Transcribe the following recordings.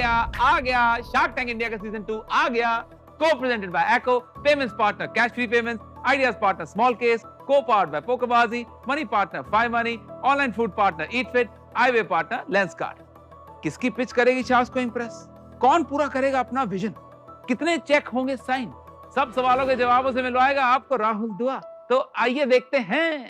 आ गया shark tank India का season 2 आ गया। Co presented by Acko, payments partner cash free payments, ideas partner small case, co powered by PokerBaazi, money partner 5 money, online food partner eat fit, highway partner Lenskart. किसकी pitch करेगी Charles को impress? कौन पूरा करेगा अपना vision? कितने check होंगे sign? सब सवालों के जवाबों से मिलवाएगा आपको राहुल दुआ। तो आइए देखते हैं।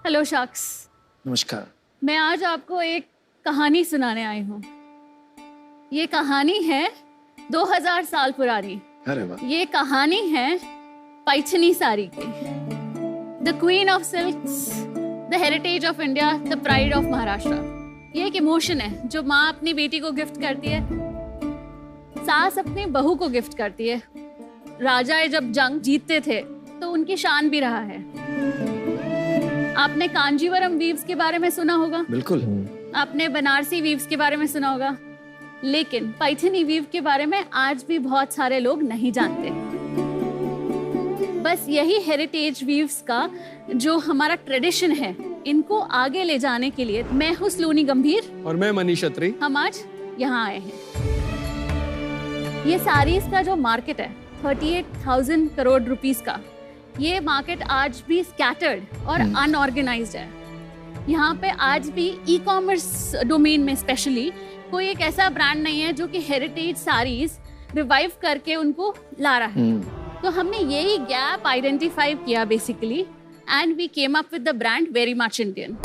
Hello sharks. नमस्कार। मैं आज आपको एक कहानी सुनाने आई हूँ। ये कहानी है 2000 साल पुरानी। अरे वाह। ये कहानी है पैठनी साड़ी की। The queen of silks, the heritage of India, the pride of Maharashtra. ये एक इमोशन है जो माँ अपनी बेटी को गिफ्ट करती है, सास अपनी बहू को गिफ्ट करती है। राजा जब जंग जीतते थे तो उनकी शान भी रहा है। आपने कांजीवरम वीव्स के बारे में सुना होगा। बिल्कुल। आपने बनारसी वीव्स के बारे में सुना होगा, लेकिन पैठनी वीव के बारे में आज भी बहुत सारे लोग नहीं जानते। बस यही हेरिटेज वीव्स का जो हमारा ट्रेडिशन है, इनको आगे ले जाने के लिए मैं हूँ सलोनी गंभीर और मैं मनीष अत्री। हम आज यहाँ आए हैं। ये साड़ीज का जो मार्केट है 38,000 करोड़ रुपीस का, ये मार्केट आज भी स्कैटर्ड और अनऑर्गेनाइज्ड है। यहाँ पे आज भी ई कॉमर्स डोमेन में स्पेशली कोई एक ऐसा ब्रांड नहीं है जो कि हेरिटेज साड़ीज रिवाइव करके उनको ला रहा है। तो हमने यही गैप आइडेंटिफाई किया basically, and we came up with the brand very much Indian.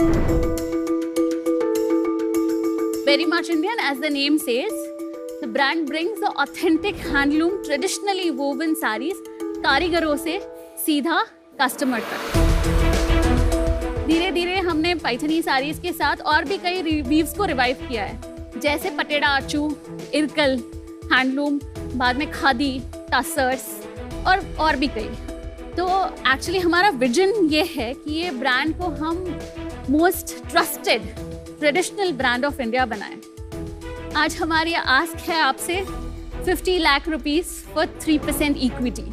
Very much Indian, as the name says, the brand brings the authentic handloom traditionally woven saris कारीगरों से सीधा कस्टमर तक। धीरे धीरे हमने पैठनी साड़ीज के साथ और भी कई वीव्स को रिवाइव किया है, जैसे पटेड़ा आचू, इरकल हैंडलूम, बाद में खादी, टसर्स और भी कई। तो एक्चुअली हमारा विजन ये है कि ये ब्रांड को हम most trusted traditional brand of India बनाएं। आज हमारी आस्क है आपसे 50 लाख रुपीस फॉर 3% इक्विटी।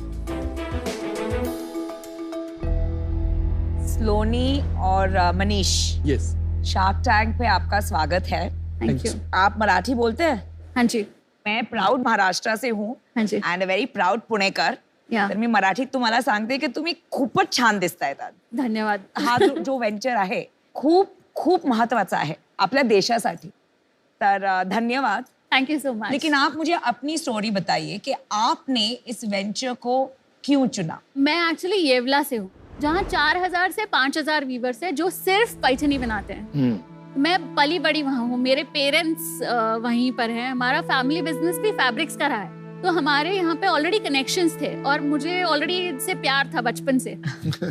सलोनी और मनीष, यस, शार्क टैंक पे आपका स्वागत है। Thank you. आप मराठी बोलते हैं? हाँ जी। मैं प्राउड महाराष्ट्र से हूँ and a very proud Punekar. तर मी मराठीत तुम्हाला सांगते की तुम्ही खूपच छान दिसतायत। धन्यवाद। हा जो व्हेंचर आहे खूप खूप महत्वाचा आहे आपल्या देशासाठी, तर धन्यवाद। Thank you so much. लेकिन आप मुझे अपनी स्टोरी बताइए कि आपने इस वेंचर को क्यों चुना? मैं एक्चुअली येवला से हूँ, जहाँ 4000 से 5000 वीवर्स है जो सिर्फ पैठनी बनाते हैं। मैं पली बड़ी वहाँ हूँ, मेरे पेरेंट्स वहीं पर हैं, हमारा फैमिली बिजनेस भी फैब्रिक्स का रहा है। तो हमारे यहाँ पे ऑलरेडी कनेक्शंस थे और मुझे ऑलरेडी इससे प्यार था बचपन से।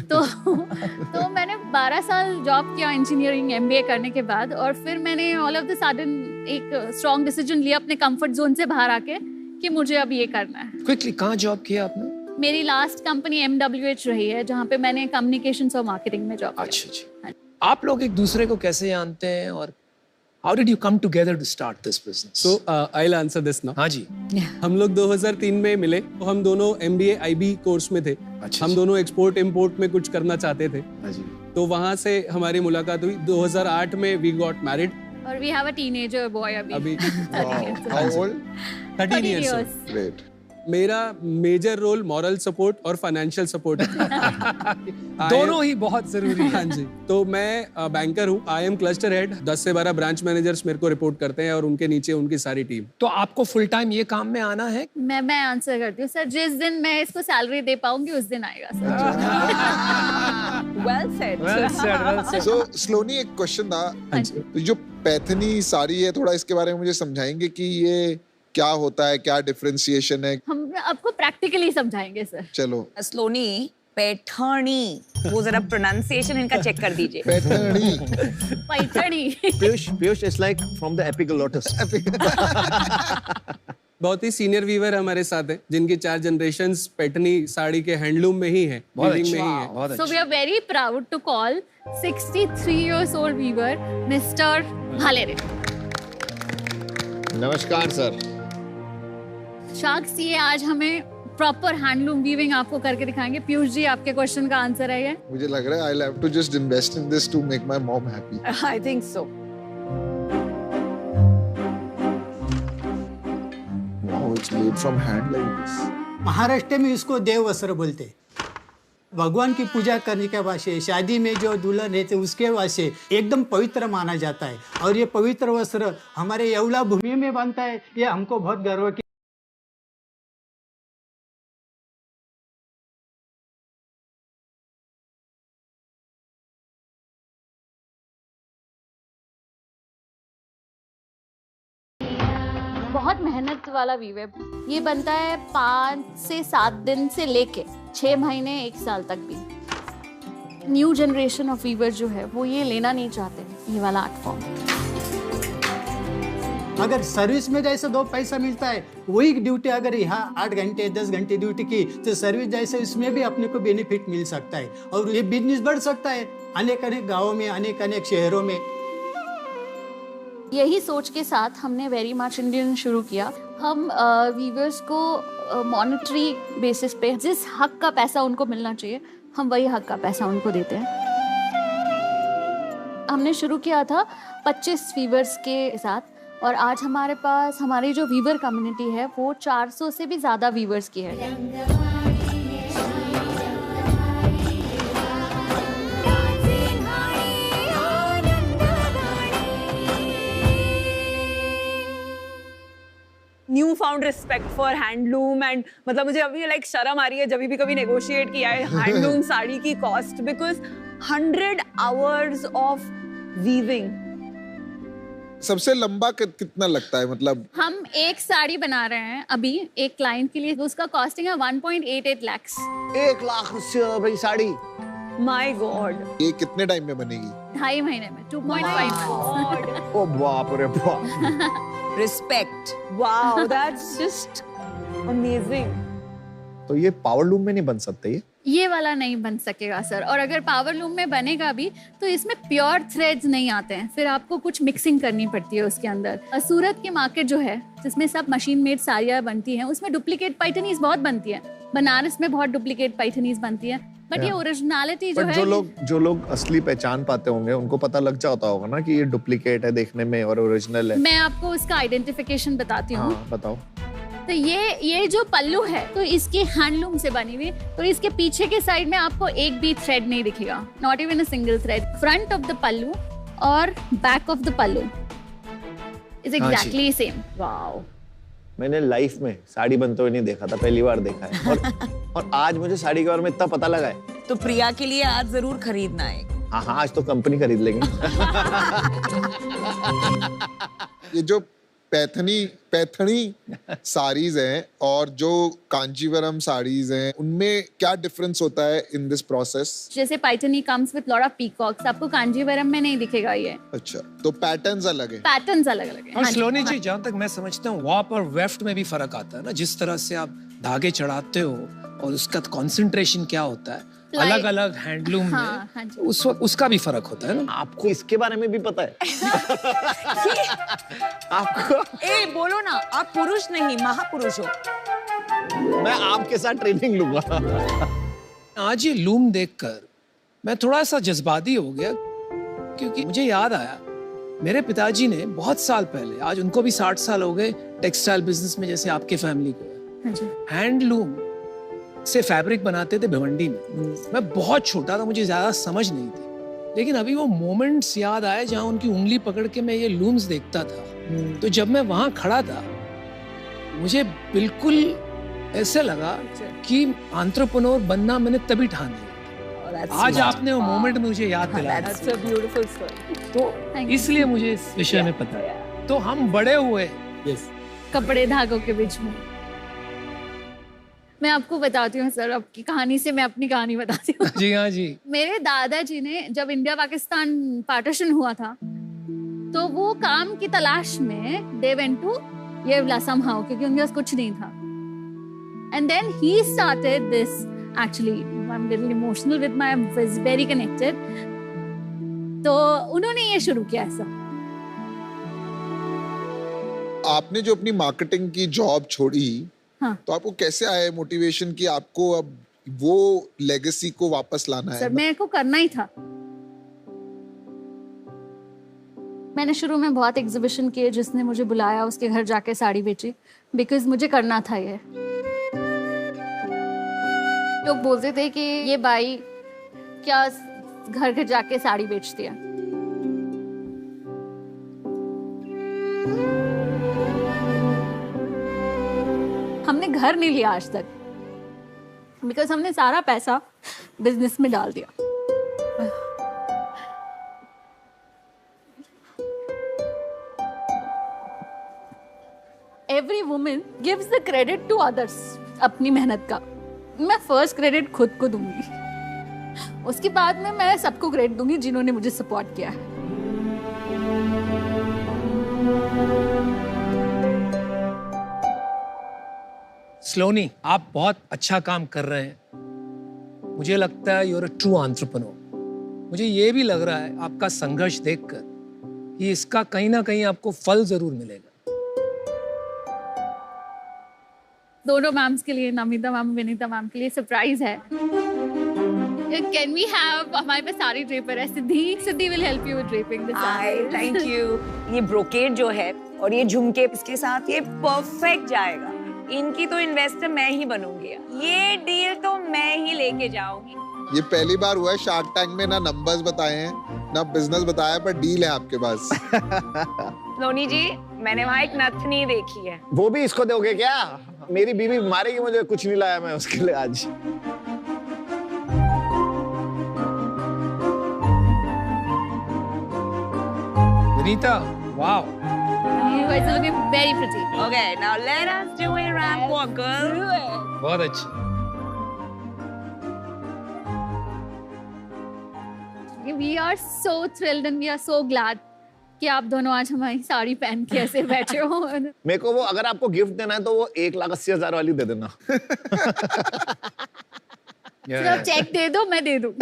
तो मैंने 12 साल जॉब किया इंजीनियरिंग MBA करने के बाद, और फिर मैंने ऑल ऑफ द सडन एक स्ट्रॉन्ग डिसीजन लिया अपने कंफर्ट जोन से बाहर आके कि मुझे अब ये करना है। क्विकली, कहाँ जॉब किया आपने? मेरी लास्ट कंपनी MWH रही है, जहाँ पे मैंने कम्युनिकेशंस और मार्केटिंग में जॉब किया। अच्छा। आप लोग एक दूसरे को कैसे जानते हैं और how did you come together to start this business? So I'll answer this now. हाँ जी। हम लोग 2003 में मिले, तो हम दोनों MBA IB कोर्स में थे। अच्छा। हम दोनों एक्सपोर्ट इम्पोर्ट में कुछ करना चाहते थे। हाँ जी। तो वहाँ से हमारी मुलाकात हुई। 2008 में we got married। और we have a teenager boy अभी। अभी How old? 13 years old। Great. मेरा मेजर रोल मॉरल सपोर्ट और फाइनेंशियल सपोर्ट दोनों ही बहुत जरूरी है। हाँ जी, तो मैं बैंकर हूँ। I am cluster head. 10 से 12 ब्रांच मैनेजर्स मेरे को रिपोर्ट करते हैं और उनके नीचे उनकी सारी टीम। तो आपको फुल टाइम ये काम में आना है? मैं आंसर करती हूँ सर। जिस दिन मैं इसको सैलरी दे पाऊंगी उस दिन आएगा sir. Well said. Well said. So, स्लोनी, एक क्वेश्चन था। हाँ जी। तो जो पैथनी साड़ी है, थोड़ा इसके बारे में मुझे समझाएंगे कि ये क्या होता है, क्या डिफरेंशिएशन है? हम आपको प्रैक्टिकली समझाएंगे सर। चलो। स्लोनी, पैठणी, वो जरा प्रोनाउंसिएशन इनका चेक कर दीजिए। Paithani. Paithani. Piyush is like from the epical lotus. बहुत ही सीनियर वीवर हमारे साथ हैं, जिनकी 4 जनरेशंस पैठनी साड़ी के हैंडलूम में ही है, वीविंग में ही है। So we are very proud to call 63 years old weaver Mr. Bhalere. नमस्कार सर। शाक्स, ये आज हमें प्रॉपर हैंडलूम वीविंग आपको करके दिखाएंगे। पीयूष जी, आपके क्वेश्चन का आंसर है ये? मुझे लग रहा है I'll have to just invest in this to make my mom happy. I think so. Wow, it's made from hand like this. Maharashtra में इसको देव वस्त्र बोलते। भगवान की पूजा करने के वास्ते, शादी में जो दुल्हन रहते उसके वास्ते एकदम पवित्र माना जाता है। और ये पवित्र वस्त्र हमारे येवला भूमि में बनता है। ये हमको बहुत गर्व की। बहुत मेहनत वाला वीव है। ये बनता है 5 से 7 दिन से लेके 6 महीने 1 साल तक भी। न्यू जनरेशन ऑफ वीवर जो है वो ये लेना नहीं चाहते, ये वाला आर्ट फॉर्म। अगर सर्विस में जैसे 2 पैसा मिलता है, वही ड्यूटी अगर यहाँ 8 घंटे 10 घंटे ड्यूटी की, तो सर्विस जैसे इसमें भी अपने को बेनिफिट मिल सकता है और ये बिजनेस बढ़ सकता है अनेक अनेक गाँवों में, अनेक अनेक शहरों में। यही सोच के साथ हमने वेरी मच इंडियन शुरू किया। हम वीवर्स को मॉनेटरी बेसिस पे जिस हक का पैसा उनको मिलना चाहिए, हम वही हक का पैसा उनको देते हैं। हमने शुरू किया था 25 वीवर्स के साथ और आज हमारे पास हमारी जो वीवर कम्युनिटी है वो 400 से भी ज़्यादा वीवर्स की है। New found respect for handloom and मतलब मुझे अभी लाइक शर्म आ रही है जब भी कभी नेगोशिएट किया है हैंडलूम साड़ी की cost, because 100 hours of weaving. सबसे लंबा कितना लगता है? मतलब हम एक साड़ी बना रहे हैं अभी एक क्लाइंट के लिए, उसका कॉस्टिंग है 1.88 लाख। 1 लाख भाई साड़ी। माय गॉड, ये कितने टाइम में बनेगी? 2.5 महीने में, 2.5 ओ बाप रे बाप। Respect, wow, that's just amazing. तो ये पावर लूम में नहीं बन सकते ये वाला नहीं बन सकेगा सर। और अगर पावर लूम में बनेगा भी तो इसमें प्योर थ्रेड्स नहीं आते हैं, फिर आपको कुछ मिक्सिंग करनी पड़ती है उसके अंदर। सूरत की मार्केट जो है जिसमें सब मशीन मेड साड़ियाँ बनती हैं, उसमें डुप्लीकेट पैठनीज बहुत बनती है। बनारस में बहुत डुप्लीकेट पैठनीज बनती है, बट ये ओरिजिनलिटी जो है, जो लोग असली पहचान पाते होंगे उनको पता लग जाता होगा ना कि ये डुप्लीकेट है देखने में और ओरिजिनल है। मैं आपको उसका आइडेंटिफिकेशन बताती हूँ। हाँ, बताओ। तो ये जो पल्लू है तो इसकी हैंडलूम से बनी हुई, तो इसके पीछे के साइड में आपको एक भी थ्रेड नहीं दिखेगा, not even a single thread. Front of the pallu और back of the pallu is exactly same. Wow, मैंने लाइफ में साड़ी बनते हुए नहीं देखा था, पहली बार देखा है। और आज मुझे साड़ी के बारे में इतना पता लगा है। तो प्रिया के लिए आज जरूर खरीदना है। हाँ, आज तो कंपनी खरीद लेंगे। ये जो पैठनी साड़ीज हैं और जो कांजीवरम साड़ीज हैं, उनमें क्या डिफरेंस होता है इन दिस प्रोसेस? जैसे Paithani comes with lot of peacocks, आपको कांजीवरम में नहीं दिखेगा ये। अच्छा, तो पैटर्न्स अलग है। पैटर्न्स अलग अलग है। और स्लोनी जी, जहाँ तक मैं समझता हूँ वाप और वेफ्ट में भी फर्क आता है ना, जिस तरह से आप धागे चढ़ाते हो और उसका कंसंट्रेशन क्या होता है अलग अलग हैंडलूम में। हाँ, उस वक्त उसका भी फर्क होता है ना। आपको इसके बारे में भी पता है? आपको? ए बोलो ना, आप पुरुष नहीं महापुरुष हो। मैं आपके साथ ट्रेनिंग लूंगा। आज ये लूम देखकर मैं थोड़ा सा जज्बाती हो गया, क्योंकि मुझे याद आया मेरे पिताजी ने बहुत साल पहले, आज उनको भी 60 साल हो गए टेक्सटाइल बिजनेस में जैसे आपके फैमिली को, हाँ जी। हैंडलूम से फैब्रिक बनाते थे भिवंडी में। मैं बहुत छोटा था, मुझे ज्यादा समझ नहीं थी, लेकिन अभी वो मोमेंट्स याद आए जहाँ उनकी उंगली पकड़ के मैं ये लूम्स देखता था। तो जब मैं वहां खड़ा था, मुझे बिल्कुल ऐसे लगा कि एंटरप्रेन्योर बनना मैंने तभी ठान लिया। आज आपने वो मोमेंट मुझे याद दिलाया। That's a beautiful story. तो इसलिए मुझे इस विषय में पता है। तो हम बड़े हुए कपड़े धागों के बीच में। मैं आपको बताती हूँ सर, आपकी कहानी से मैं अपनी कहानी बताती हूँ। जी हाँ जी। मेरे दादाजी ने जब इंडिया पाकिस्तान पार्टीशन हुआ था, तो वो काम की तलाश में they went to Yeola somehow, क्योंकि उनके पास कुछ नहीं था। And then he started this, actually I am little emotional with my, was very connected. तो उन्होंने ये शुरू किया ऐसा। आपने जो अपनी मार्केटिंग की जॉब छोड़ी, हाँ। तो आपको कैसे आया मोटिवेशन कि आपको अब वो लेगेसी को वापस लाना है? सर मेरे को करना ही था। मैंने शुरू में बहुत एग्जीबिशन किए, जिसने मुझे बुलाया उसके घर जाके साड़ी बेची, बिकॉज मुझे करना था ये। लोग बोलते थे कि ये बाई क्या घर घर जाके साड़ी बेचती है। हमने घर नहीं लिया आज तक, बिकॉज हमने सारा पैसा बिजनेस में डाल दिया। Every woman gives the credit to others अपनी मेहनत का। मैं फर्स्ट क्रेडिट खुद को दूंगी, उसके बाद में मैं सबको क्रेडिट दूंगी जिन्होंने मुझे सपोर्ट किया है। स्लोनी, आप बहुत अच्छा काम कर रहे हैं। मुझे लगता है you're a true entrepreneur। मुझे ये भी लग रहा है आपका संघर्ष देखकर कि इसका कहीं ना कहीं आपको फल जरूर मिलेगा। दोनों मैम्स के लिए, नमिता मैम, विनीता मैम के लिए सरप्राइज है। कैन वी हैव, हमारे पास सारी ड्रेपर है, Siddhi will help you with draping the sari. Thank you. ये ब्रोकेड जो है और ये झुमके इसके साथ ये परफेक्ट जाएगा। इनकी तो इन्वेस्टर मैं ही बनूंगी, ये डील तो मैं ही लेके जाऊंगी। ये पहली बार हुआ है शार्क टैंक में, ना नंबर्स बताए हैं ना बिजनेस बताया, पर डील है आपके पास। लोनी जी, मैंने वहाँ एक नथनी देखी है। वो भी इसको दोगे क्या? मेरी बीवी मारेगी मुझे, कुछ नहीं लाया मैं उसके लिए आज। Vinita, wow, You guys are looking very pretty. Okay, now let us do a ramp walk, girl. बहुत अच्छी। We are so thrilled and we are so glad कि आप दोनों आज हमारी साड़ी पहन के ऐसे बैठे हो। मेरे को वो, अगर आपको गिफ्ट देना है तो वो 1,80,000 वाली दे देना। सिर्फ चेक दे दो, मैं दे दूँ।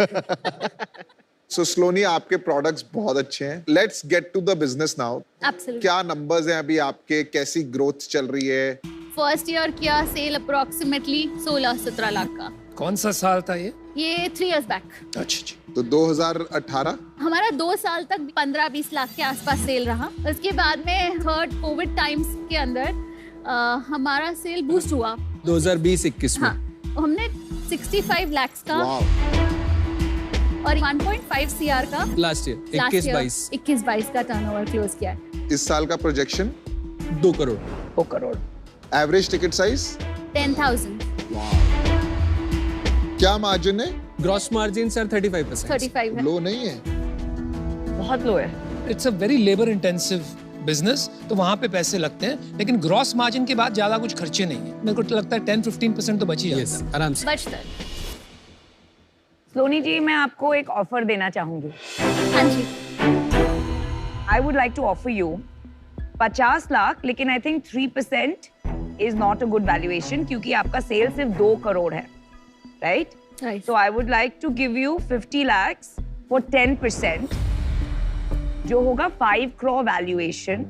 So स्लोनी, आपके प्रोडक्ट्स बहुत अच्छे हैं। Let's get to the business now. Absolutely. क्या नंबर्स हैं अभी आपके, कैसी ग्रोथ चल रही है? फर्स्ट ईयर किया सेल अप्रोक्सीमेटली 16-17 लाख का। कौन सा साल था ये? ये 3 years बैक। अच्छा जी। तो 2018 हमारा 2 साल तक 15-20 लाख के आसपास सेल रहा। उसके बाद में थर्ड कोविड टाइम्स के अंदर हमारा सेल बूस्ट हुआ। 2020-21 में। हाँ, हमने 65 लाख का और 1.5 CR का लास्ट ईयर 21-22 का टर्नओवर क्लोज किया है। इस साल का projection 2 crore. 2 crore. Average ticket size 10,000। क्या मार्जिन है? Gross margin sir 35%। 35 है। लो नहीं है? बहुत लो है। It's a very labour intensive business, तो वहां पे पैसे लगते हैं, लेकिन ग्रॉस मार्जिन के बाद ज्यादा कुछ खर्चे नहीं है। मेरे को लगता है 10-15% तो बच ही जाता है। आराम से बचता है। सोनी जी, मैं आपको एक ऑफर देना चाहूंगी। हाँ जी। I would like to offer you 50 lakh, लेकिन I think 3% is not a good valuation क्योंकि आपका सेल सिर्फ 2 करोड़ है, right? Right. So I would like to give you 50 lakhs for 10%, जो होगा 5 crore valuation,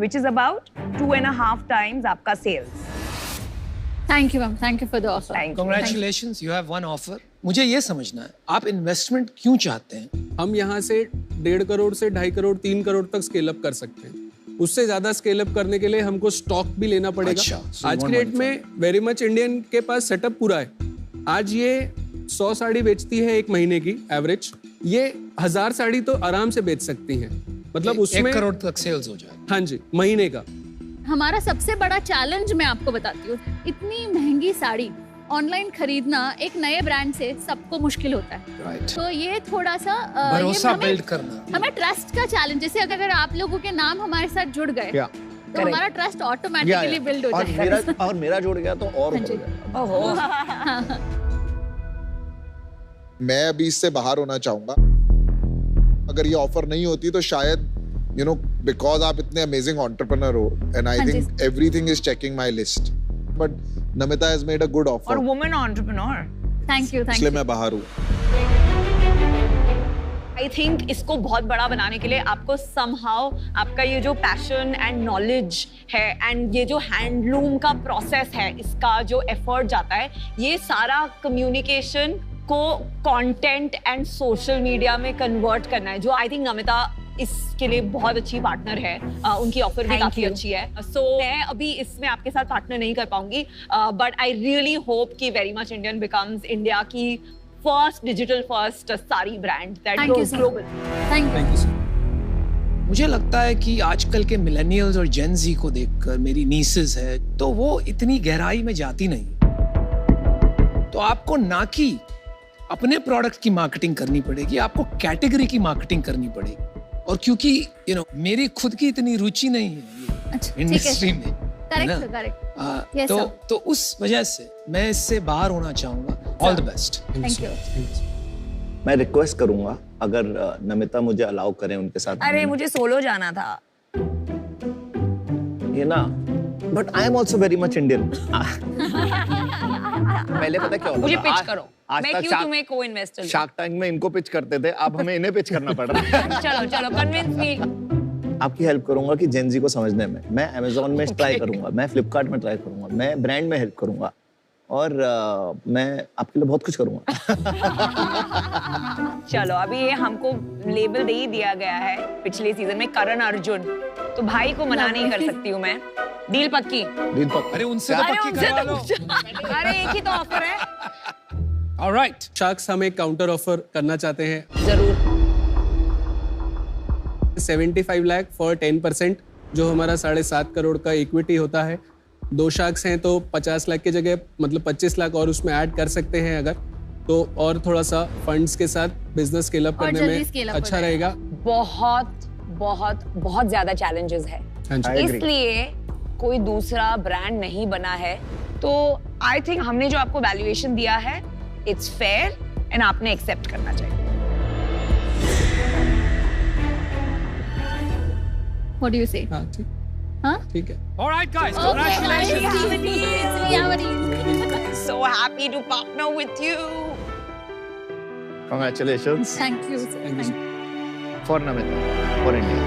which is about 2.5 times आपका sales. Thank you, ma'am. Thank you for the offer. Thank you. Congratulations, you have one offer. मुझे ये समझना है, आप investment क्यों चाहते हैं? हम यहाँ से 1.5 करोड़ से 2.5 करोड़ 3 करोड़ तक स्केल अप कर सकते हैं। उससे ज्यादा स्केल अप करने के लिए हमको स्टॉक भी लेना पड़ेगा। अच्छा, so आज you की want डेट money में वेरी मच इंडियन के पास सेटअप पूरा है। आज ये 100 साड़ी बेचती है एक महीने की एवरेज, ये 1000 साड़ी तो आराम से बेच सकती हैं। मतलब उसमें 1 करोड़ तक सेल्स हो जाए। हाँ जी, महीने का। हमारा सबसे बड़ा चैलेंज मैं आपको बताती हूँ, इतनी महंगी साड़ी ऑनलाइन खरीदना एक नए ब्रांड से सबको मुश्किल होता है। Right. तो ये थोड़ा सा भरोसा ये हमें- बिल्ड करना। हमें ट्रस्ट का चैलेंज, जैसे अगर आप लोगों के नाम हमारे साथ जुड़ गए तो हमारा ट्रस्ट ऑटोमेटिकली बिल्ड हो और जाएगा। मेरा जुड़ गया तो और हाँ जी। बढ़ गया। मैं अभी इससे बाहर होना चाहूंगा। अगर ये ऑफर नहीं होती तो शायद यू नो बिकॉज आप इतने अमेजिंग एंटरप्रेन्योर हो एंड आई हाँ जी। Think everything is checking my list, but Namita has made a good और offer, women entrepreneur, thank you इसलिए मैं बाहर हूँ। आई थिंक इसको बहुत बड़ा बनाने के लिए आपको समहाउ आपका ये जो पैशन एंड नॉलेज है एंड ये जो हैंडलूम का प्रोसेस है, इसका जो एफर्ट जाता है, ये सारा कम्युनिकेशन को कंटेंट एंड सोशल मीडिया में कन्वर्ट करना है, जो आई थिंक नमिता इसके लिए बहुत अच्छी पार्टनर है। उनकी ऑफर भी काफी अच्छी है। सो मैं अभी इसमें आपके साथ पार्टनर नहीं कर पाऊंगी, बट आई रियली होप कि Very much Indian becomes India की first digital first sari brand that Thank you, goes sir. Global. Thank you. मुझे लगता है कि आजकल के मिलेनियल्स और जेन ज़ी को देखकर, मेरी नीसेस है, तो वो इतनी गहराई में जाती नहीं। तो आपको ना कि अपने प्रोडक्ट की मार्केटिंग करनी पड़ेगी, आपको कैटेगरी की मार्केटिंग करनी पड़ेगी। और क्योंकि यू नो मेरी खुद की इतनी रुचि नहीं है अच्छा, ठीक है। इंडस्ट्री में, है ना? Correct correct. Yes, तो sir. तो उस वजह से मैं इससे बाहर होना चाहूंगा। All the best. Thank you. मैं रिक्वेस्ट करूंगा अगर नमिता मुझे अलाउ करें उनके साथ। अरे मुझे सोलो जाना था। ये ना, but I am also very much Indian. पहले पता क्या होता मुझे था? पिच आज- करो, आज मैं तक क्यों शार्क- तुम्हें को-इन्वेस्टर शार्क टैंक में इनको पिच करते थे, अब हमें इन्हें पिच करना पड़ रहा है। चलो चलो कन्विंस मी। आपकी हेल्प करूंगा कि जेन जी को समझने में। मैं अमेजोन में ट्राई करूंगा, मैं फ्लिपकार्ट में ट्राई करूंगा, मैं ब्रांड में हेल्प करूंगा, और मैं आपके लिए बहुत कुछ करूंगा। चलो अभी ये हमको लेबल दे ही दिया गया है पिछले सीजन में, करण अर्जुन, तो भाई को मना नहीं कर सकती हूँ मैं। डील पक्की? दिन पर अरे उनसे तो अरे पक्की उनसे करवा तो लो। पूछो। अरे एक ही तो ऑफर है। ऑलराइट। शार्क्स हम एक काउंटर ऑफर करना चाहते हैं। जरूर। 75 लाख फॉर 10%, जो हमारा 7.5 करोड़ का इक्विटी होता है। 2 शार्क्स हैं तो 50 लाख की जगह मतलब 25 लाख और उसमें ऐड कर सकते हैं अगर, तो और थोड़ा सा फंड्स के साथ बिजनेस स्केल अप और करने जल्दी में scale up हो अच्छा जाएगा। रहेगा। बहुत बहुत बहुत ज्यादा चैलेंजेस है, हाँ जी। agree. इसलिए कोई दूसरा ब्रांड नहीं बना है। तो आई थिंक हमने जो आपको वैल्यूएशन दिया है, इट्स फेयर एंड आपने एक्सेप्ट करना चाहिए। व्हाट डू यू से? हाँ ठीक, हाँ? ठीक है। Alright guys, Okay, congratulations. we have a deal. So happy to partner with you. Congratulations Thank you, sir. Thank you, Thank you. for Namita, for India.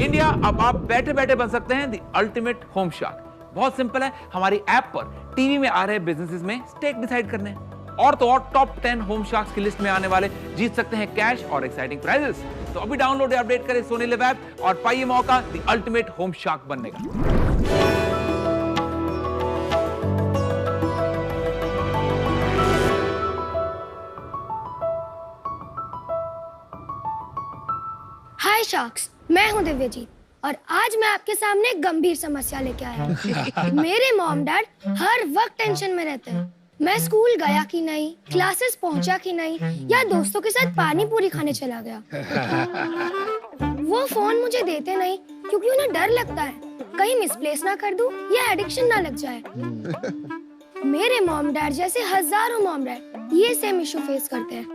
India, अब आप बैठे बैठे बन सकते हैं द अल्टीमेट होम शार्क। बहुत simple है, हमारी ऐप पर टीवी में आ रहे बिजनेसेस में स्टेक डिसाइड करने हैं, और तो और टॉप 10 होम शार्क्स की लिस्ट में आने वाले जीत सकते हैं कैश और एक्साइटिंग प्राइजेस। तो अभी डाउनलोड या अपडेट करें सोनी लिव ऐप और पाइए मौका द अल्टीमेट होम शार्क बनने का। हाय शार्क्स, मैं हूं दिव्यजीत और आज मैं आपके सामने एक गंभीर समस्या लेके आया हूं। मेरे मॉम डैड हर वक्त टेंशन में रहते हैं। मैं स्कूल गया कि नहीं, क्लासेस पहुंचा कि नहीं, या दोस्तों के साथ पानी पूरी खाने चला गया। वो फोन मुझे देते नहीं क्योंकि उन्हें डर लगता है कहीं मिसप्लेस ना कर दूं या एडिक्शन ना लग जाए। मेरे मॉम डैड जैसे हजारों मॉम डैड ये सेम इशू फेस करते हैं,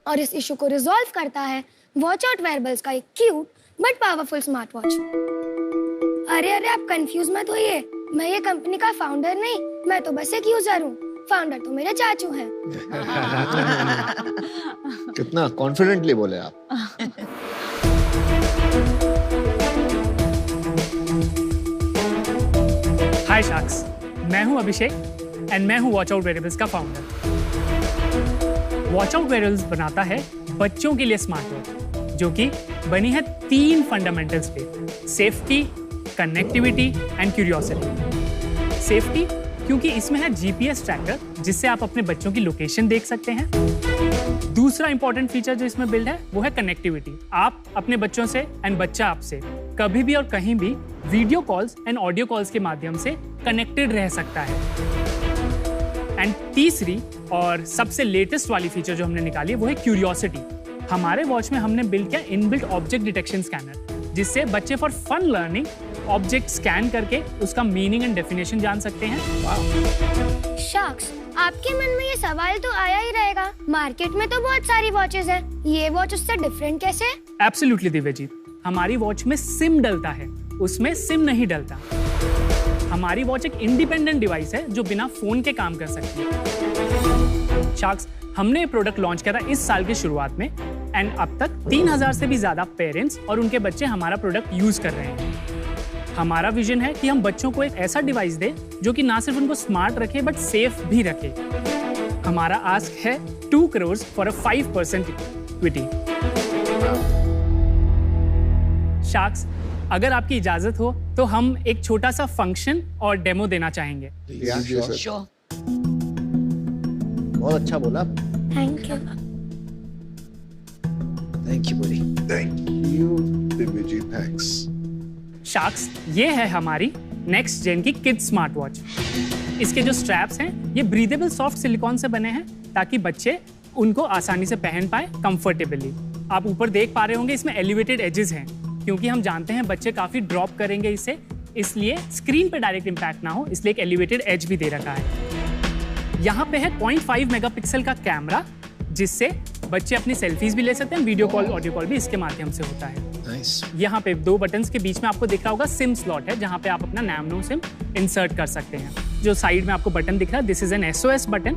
और इस इशू को रिजॉल्व करता है वॉच आउट वेयरेबल्स का एक cute but powerful smart watch. अरे अरे आप कंफ्यूज मत होइए, मैं ये कंपनी का फाउंडर नहीं, मैं तो बस एक यूजर हूँ। फाउंडर तो मेरे चाचू हैं। कितना कॉन्फिडेंटली बोले आप। हाय शार्क्स, मैं हूं अभिषेक एंड मैं हूं वॉच आउट वेरिएबल्स का फाउंडर। वॉच आउट वेरिएबल्स बनाता है बच्चों के लिए स्मार्ट वॉच जो कि बनी है 3 फंडामेंटल्स पे: safety, connectivity and curiosity. Safety क्योंकि इसमें है जीपीएस ट्रैकर जिससे आप अपने बच्चों की लोकेशन देख सकते हैं। दूसरा इंपॉर्टेंट फीचर जो इसमें बिल्ड है वो है कनेक्टिविटी। आप अपने बच्चों से एंड बच्चा आपसे कभी भी और कहीं भी video calls and audio calls के माध्यम से कनेक्टेड रह सकता है। एंड तीसरी और सबसे लेटेस्ट वाली फीचर जो हमने निकाली है वो है क्यूरियोसिटी। हमारे वॉच में हमने बिल्ड किया इनबिल्ट ऑब्जेक्ट डिटेक्शन स्कैनर जिससे बच्चे for fun learning object scan करके उसका मीनिंग एंड डेफिनेशन जान सकते हैं। शार्क्स, आपके मन में ये सवाल तो आया ही रहेगा, मार्केट में तो बहुत सारी वॉचेस हैं, ये वॉच उससे डिफरेंट कैसे? एब्सोल्युटली दिव्यजीत, हमारी वॉच में सिम डलता है, उसमें सिम नहीं डलता। हमारी वॉच एक इंडिपेंडेंट डिवाइस है जो बिना फोन के काम कर सकती है। शार्क्स, हमने ये प्रोडक्ट लॉन्च किया था इस साल की शुरुआत में एंड अब तक 3000 से भी ज्यादा पेरेंट्स और उनके बच्चे हमारा प्रोडक्ट यूज कर रहे हैं। हमारा विजन है कि हम बच्चों को एक ऐसा डिवाइस दें जो कि ना सिर्फ उनको स्मार्ट रखे बट सेफ भी रखे। हमारा आस्क है 2 crore for a 5% equity. Sharks, अगर आपकी इजाजत हो तो हम एक छोटा सा फंक्शन और डेमो देना चाहेंगे। Sure. बहुत अच्छा बोला। Thank you. Thank you buddy। Thank you, दिव्यजीत, thanks. Sharks, ये है हमारी नेक्स्ट जेन की किड्स स्मार्ट वॉच। इसके जो स्ट्रैप्स हैं ये ब्रीदेबल सॉफ्ट सिलिकॉन से बने हैं ताकि बच्चे उनको आसानी से पहन पाए कंफर्टेबली। आप ऊपर देख पा रहे होंगे इसमें एलिवेटेड एजेस हैं क्योंकि हम जानते हैं बच्चे काफी ड्रॉप करेंगे इसे, इसलिए स्क्रीन पे डायरेक्ट इम्पैक्ट ना हो इसलिए एक एलिवेटेड एज भी दे रखा है। यहाँ पे है 0.5 मेगापिक्सल का कैमरा जिससे बच्चे अपनी सेल्फीज भी ले सकते हैं, वीडियो कॉल ऑडियो कॉल भी इसके माध्यम से होता है। Nice. यहाँ पे 2 बटन्स के बीच में आपको दिख रहा होगा सिम स्लॉट है जहाँ पे आप अपना नैनो सिम इंसर्ट कर सकते हैं। जो साइड में आपको बटन दिख रहा है this is an SOS button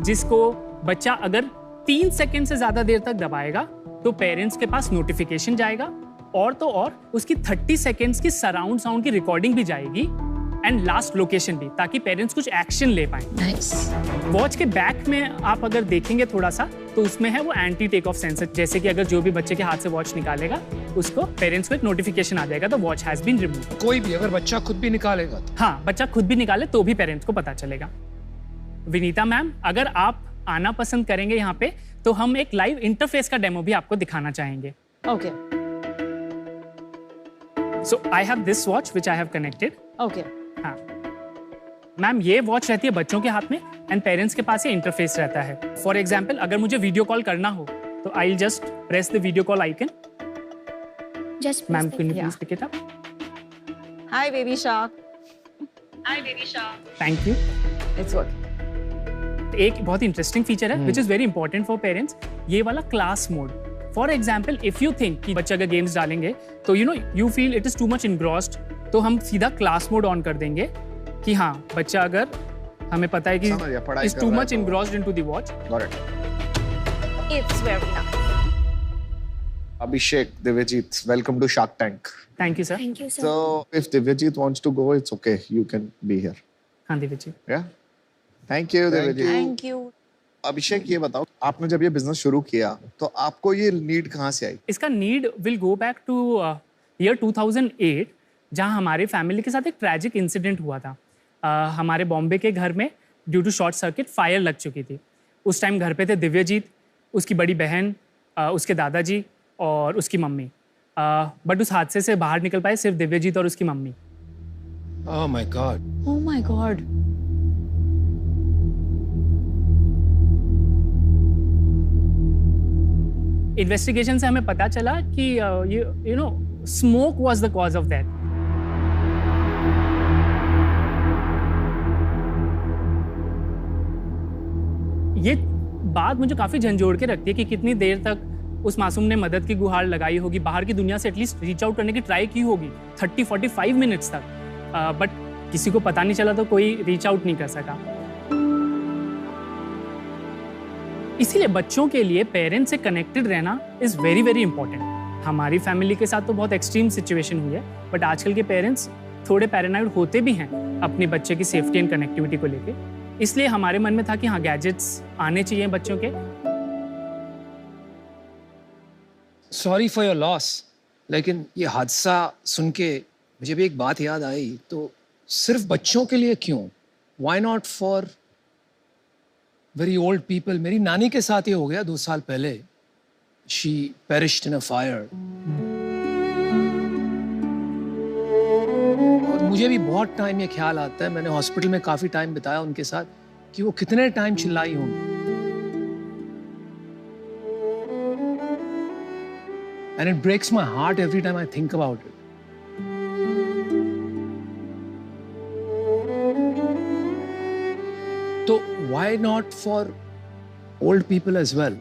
जिसको बच्चा अगर 3 सेकंड से ज्यादा देर तक दबाएगा तो पेरेंट्स के पास नोटिफिकेशन जाएगा और तो और उसकी 30 सेकंड्स की सराउंड साउंड की रिकॉर्डिंग भी जाएगी एंड लास्ट लोकेशन भी ताकि पेरेंट्स कुछ एक्शन ले पाए। Nice. वॉच के बैक में आप अगर देखेंगे थोड़ा सा तो उसमें है वो एंटी टेक ऑफ सेंसर, जैसे कि अगर जो भी बच्चे के हाथ से वॉच निकालेगा उसको पेरेंट्स को एक नोटिफिकेशन आ जाएगा तो वॉच हैज बीन रिमूव्ड। कोई भी अगर बच्चा खुद भी निकालेगा तो? हाँ, बच्चा खुद भी निकाले तो भी पेरेंट्स को पता चलेगा। विनीता मैम, अगर आप आना पसंद करेंगे यहाँ पे तो हम एक लाइव इंटरफेस का डेमो भी आपको दिखाना चाहेंगे। Okay. So I have this watch which I have connected. Okay. हाँ मैम, ये वॉच रहती है बच्चों के हाथ में एंड पेरेंट्स के पास ये इंटरफेस रहता है। फॉर एग्जाम्पल अगर मुझे वीडियो कॉल करना हो तो I just press the video call icon. Just ma'am, can you please pick it up? Hi, baby shark. Hi, baby shark. Thank you. It's working. एक बहुत इंटरेस्टिंग फीचर है which is very important for parents, ये वाला class mode. For example if you think कि बच्चे अगर games डालेंगे तो you feel it is too much engrossed तो हम सीधा क्लास मोड ऑन कर देंगे कि हाँ, बच्चा अगर हमें पता है कि is too much engrossed into the watch. It's very nice. Abhishek, Divyajit, welcome to Shark Tank. Thank you sir. Thank you sir. So, if Divyajit wants to go, it's okay. You can be here. हाँ दिव्य जी। Yeah? Thank you, Divyajit. Thank you. अभिषेक, ये बताओ, आपने जब ये business शुरू किया तो आपको ये नीड कहाँ से आई? इसका need will go back two year 2008 जहाँ हमारे फैमिली के साथ एक ट्रैजिक इंसिडेंट हुआ था। हमारे बॉम्बे के घर में due to short circuit fire लग चुकी थी। उस टाइम घर पे थे दिव्यजीत, उसकी बड़ी बहन, उसके दादाजी और उसकी मम्मी। बट उस हादसे से बाहर निकल पाए सिर्फ दिव्यजीत और उसकी mummy. Oh my God. Oh my God. Investigation से हमें पता चला कि you know smoke was the cause of that. ये बात मुझे काफी झंझोड़ के रखती है कि कितनी देर तक उस मासूम ने मदद की गुहार लगाई होगी, बाहर की दुनिया से एटलीस्ट रीच आउट करने की ट्राई की होगी 30-45 मिनट्स तक, बट किसी को पता नहीं चला तो कोई रीच आउट नहीं कर सका। इसीलिए बच्चों के लिए पेरेंट्स से कनेक्टेड रहना इज वेरी वेरी इंपॉर्टेंट। हमारी फैमिली के साथ तो बहुत एक्सट्रीम सिचुएशन हुई है, बट आजकल के पेरेंट्स थोड़े पैरानॉइड होते भी हैं अपने बच्चे की सेफ्टी एंड कनेक्टिविटी को लेके। इसलिए हमारे मन में था कि हाँ, गैजेट्स आने चाहिए बच्चों के। सॉरी फॉर योर लॉस, लेकिन ये हादसा सुन के मुझे भी एक बात याद आई, तो सिर्फ बच्चों के लिए क्यों, why not for very old people. मेरी नानी के साथ ये हो गया 2 साल पहले, she perished in a fire. और मुझे भी बहुत टाइम ये ख्याल आता है, मैंने हॉस्पिटल में काफी टाइम बिताया उनके साथ, कि वो कितने टाइम चिल्लाई होंगी। And it breaks my heart every time I think about it. तो why not for old people as well?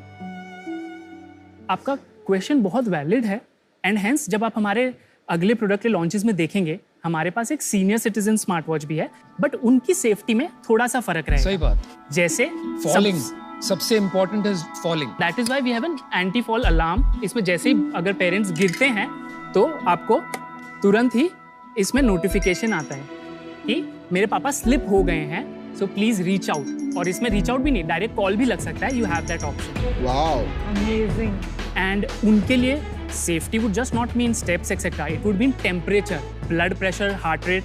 आपका क्वेश्चन बहुत वैलिड है, एंड हेंस जब आप हमारे अगले प्रोडक्ट के लॉन्चेस में देखेंगे, हमारे पास एक सीनियर सिटीजन स्मार्ट वॉच भी है, बट उनकी सेफ्टी में थोड़ा सा फर्क रहेगा। सही बात। जैसे Falling. सबसे important is falling. That is why we have an anti fall alarm. इसमें जैसे ही अगर पेरेंट्स गिरते हैं तो आपको तुरंत ही इसमें नोटिफिकेशन आता है कि मेरे पापा स्लिप हो गए हैं, सो प्लीज रीच आउट। और इसमें रीच आउट भी नहीं, डायरेक्ट कॉल भी लग सकता है, you have that option. Wow, amazing. And उनके लिए safety would just not mean steps etcetera, it would mean temperature, blood pressure, heart rate.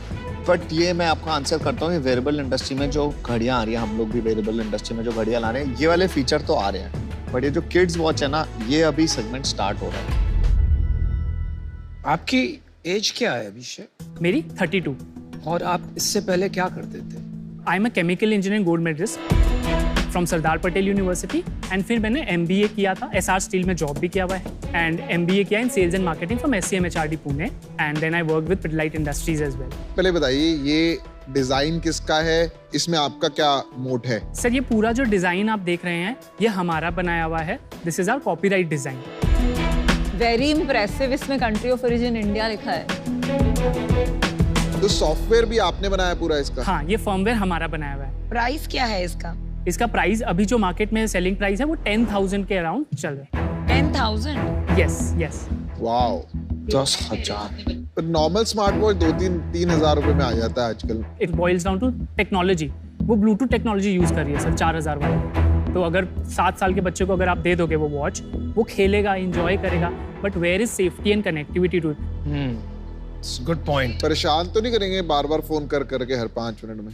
But ये मैं आपको आंसर करता हूँ, वेरेबल इंडस्ट्री में जो घड़ियाँ आ रही हैं, हम लोग भी वेरेबल इंडस्ट्री में जो घड़ियाँ ला रहे हैं, ये वाले फीचर तो आ रहे हैं, बट ये जो किड्स वॉच है ना, ये अभी सेगमेंट स्टार्ट हो रहा है। आपकी एज क्या है अभिषेक? मेरी 32। और आप इससे पहले क्या करते थे? I am a chemical engineering gold medalist from Sardar Patel university, and फिर मैंने MBA किया था, SR स्टील में जॉब भी किया हुआ है, एंड MBA किया in sales and marketing from SCM HRD पुणे, and then I work with Pidilite industries as well. पहले बताइए ये डिजाइन किसका है, इसमें आपका क्या मोट है? सर ये पूरा जो डिजाइन आप देख रहे हैं, ये हमारा बनाया हुआ है, this is our copyright design. Very impressive, इसमें कंट्री ऑफ ओरिजिन इंडिया लिखा है। तो सॉफ्टवेयर भी आपने बनाया पूरा इसका? हाँ, ये फर्मवेयर हमारा बनाया हुआ है। प्राइस क्या है इसका? इसका प्राइस अभी जो मार्केट में सेलिंग प्राइस है वो 10,000 के अराउंड चल रहा है। 10,000? Yes. Wow, 10,000। Normal smart watch 2-3 हज़ार रुपए में आ जाता है आजकल। It boils down to technology. वो ब्लूटूथ टेक्नोलॉजी यूज कर रही है सर, 4,000 वाला। तो अगर 7 साल के बच्चे को अगर आप दे दोगे वो वॉच, वो खेलेगा, एंजॉय करेगा, but where is safety and connectivity to it? Good point. परेशान तो नहीं करेंगे बार-बार फोन कर करके हर 5 मिनट में?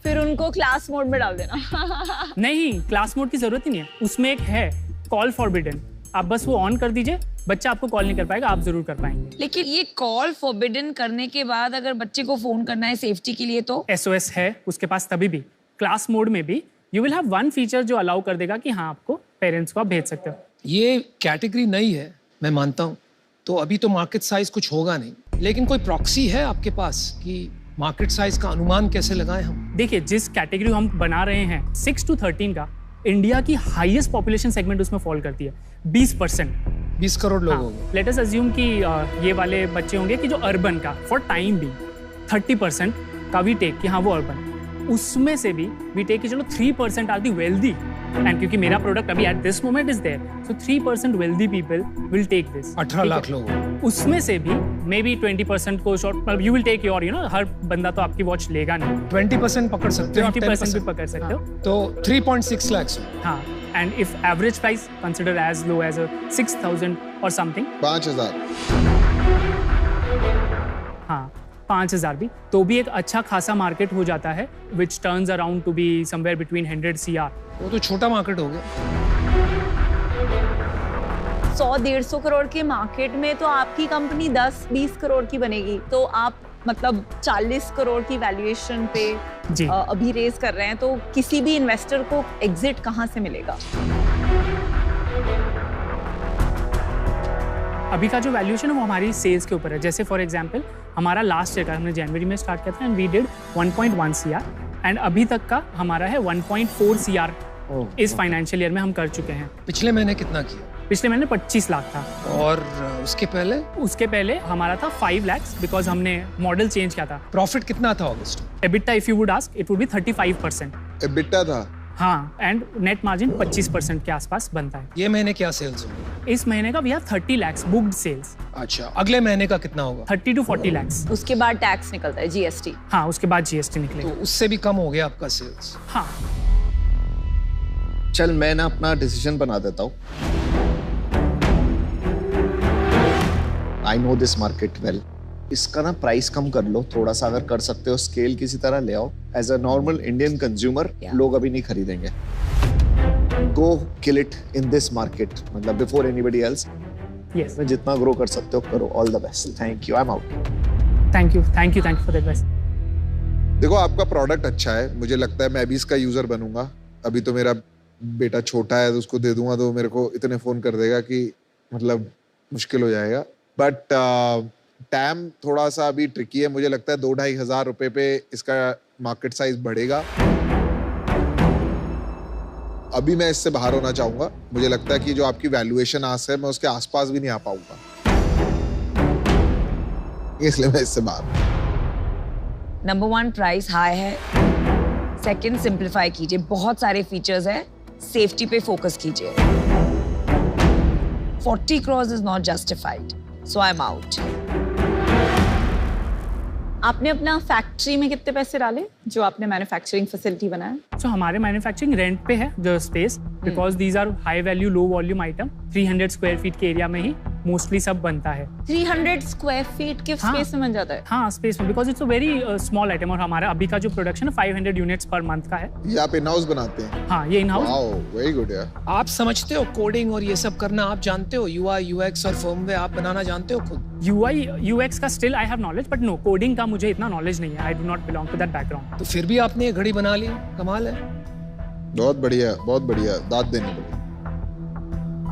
फिर उनको क्लास मोड में डाल देना। नहीं, क्लास मोड की जरूरत ही नहीं है, उसमें एक है कॉल फॉरबिडन, आप बस वो ऑन कर दीजिए, बच्चा आपको कॉल नहीं कर पाएगा, आप जरूर कर पाएंगे। लेकिन ये कॉल फॉरबिडन करने के बाद अगर बच्चे को फोन करना है सेफ्टी के लिए तो SOS है उसके पास, तभी भी क्लास मोड में भी you will have one feature जो अलाउ कर देगा कि हाँ आपको पेरेंट्स को आप भेज सकते हो। ये कैटेगरी नई है, मैं मानता हूँ, तो अभी तो मार्केट साइज कुछ होगा नहीं, लेकिन कोई प्रॉक्सी है आपके पास कि मार्केट साइज का अनुमान कैसे लगाएं हम? देखिए, जिस कैटेगरी हम बना रहे हैं 6 to 13 का, इंडिया की हाईएस्ट पॉपुलेशन सेगमेंट उसमें फॉल करती है, 20%। 20 करोड़ लोग होंगे। लेट अस अज्यूम कि ये वाले बच्चे होंगे कि जो अर्बन का फॉर टाइम भी 30% का वी टेक कि हाँ वो अर्बन, उसमें से भी वी टेक कि चलो 3% आर दी वेल्दी, एंड क्योंकि मेरा प्रोडक्ट अभी at this moment is there, so 3% wealthy people will take this. 18 lakh लोग। उसमें से भी मे बी 20% को शॉर्ट, मतलब यू विल टेक योर, हर बंदा तो आपकी वॉच लेगा नहीं। 20% पकड़ सकते हो, 20% भी पकड़ सकते हो, तो 3.6 लाख। हाँ, and if average price consider as low as 6,000 और समथिंग, 5,000। हाँ 5,000 भी, तो भी एक अच्छा खासा मार्केट हो जाता है, which turns around to be somewhere between 100 CR। वो तो छोटा मार्केट हो गया। 100-150 करोड़ के मार्केट में तो आपकी कंपनी 10-20 करोड़ की बनेगी, तो आप मतलब 40 करोड़ की वैल्यूएशन पे अभी रेज कर रहे हैं, तो किसी भी इन्वेस्टर को एग्जिट कहाँ से मिलेगा? अभी का जो वैल्यूएशन है वो हमारी सेल्स के ऊपर है। जैसे फॉर एग्जांपल हमारा लास्ट ईयर का हमने जनवरी में स्टार्ट किया था एंड वी डिड 1.1 CR, एंड अभी तक का हमारा है 1.4 CR इस फाइनेंशियल ईयर में हम कर चुके हैं। पिछले महीने कितना किया? पिछले महीने 25 लाख था। और उसके पहले? उसके पहले हमारा था 5 lakhs, बिकॉज हमने मॉडल चेंज किया था। प्रॉफिट कितना था अगस्त? EBITDA if you would ask it would be 35%। EBITDA था? हाँ, एंड नेट मार्जिन 25% के आसपास बनता है। ये महीने क्या सेल्स होंगे? इस महीने का we have 30 lakhs booked sales. अच्छा, अगले महीने का कितना होगा? 30 to 40 lakhs। उसके बाद टैक्स निकलता है, GST। हाँ, उसके बाद GST निकलेगा। तो उससे भी कम हो गया आपका सेल्स। हाँ। चल मैं ना अपना डिसीजन बना देता हूँ। I know this market well. इसका ना प्राइस कम कर लो थोड़ा सा, अगर कर सकते हो स्केल किसी तरह ले आओ। As a normal Indian consumer लोग अभी नहीं खरीदेंगे। Go kill it in this market, मतलब बिफोर एनीबडी एल्स। यस, जितना ग्रो कर सकते हो करो। All the best. Thank you, I am out. Thank you for the advice. देखो आपका प्रोडक्ट अच्छा है, मुझे लगता है मैं भी इसका यूजर बनूंगा। अभी तो मेरा बेटा छोटा है तो उसको दे दूंगा तो मेरे को इतने फोन कर देगा कि मतलब मुश्किल हो जाएगा। बट टैम थोड़ा सा अभी ट्रिकी है, मुझे लगता है 2-2.5 हज़ार रुपए पे इसका मार्केट साइज बढ़ेगा। अभी मैं इससे बाहर होना चाहूंगा। मुझे लगता है कि जो आपकी वैल्यूएशन आस है मैं उसके आसपास भी नहीं आ पाऊंगा, इसलिए मैं इससे बाहर। नंबर 1 प्राइस हाई है, सेकंड सिंप्लीफाई कीजिए, बहुत सारे फीचर्स हैं, सेफ्टी पे फोकस कीजिए। 40 crores is not justified, so I am out. आपने अपना फैक्ट्री में कितने पैसे डाले जो आपने मैन्युफैक्चरिंग फैसिलिटी बनाया? सो हमारे मैन्युफैक्चरिंग रेंट पे है जो space, because these are high value low volume item. 300 square feet के एरिया में ही मोस्टली सब बनता है। 300 स्क्वायर फीट के स्पेस में बन जाता है? हाँ, स्पेस में, because it's a very small item. और हमारा अभी का जो प्रोडक्शन है 500 यूनिट्स पर मंथ का है। ये आप इन हाउस बनाते हैं? हाँ, ये in house. Wow, very good यार। आप समझते हो कोडिंग और ये सब करना? आप जानते हो UI UX और फर्मवेयर आप बनाना जानते हो खुद? UI UX का still I have knowledge, but no, coding का मुझे इतना नॉलेज नहीं है। I do not belong to that background. तो फिर भी आपने ये घड़ी बना ली, कमाल है। बहुत बढ़िया, बहुत बढ़िया, दाद देनी पड़ी।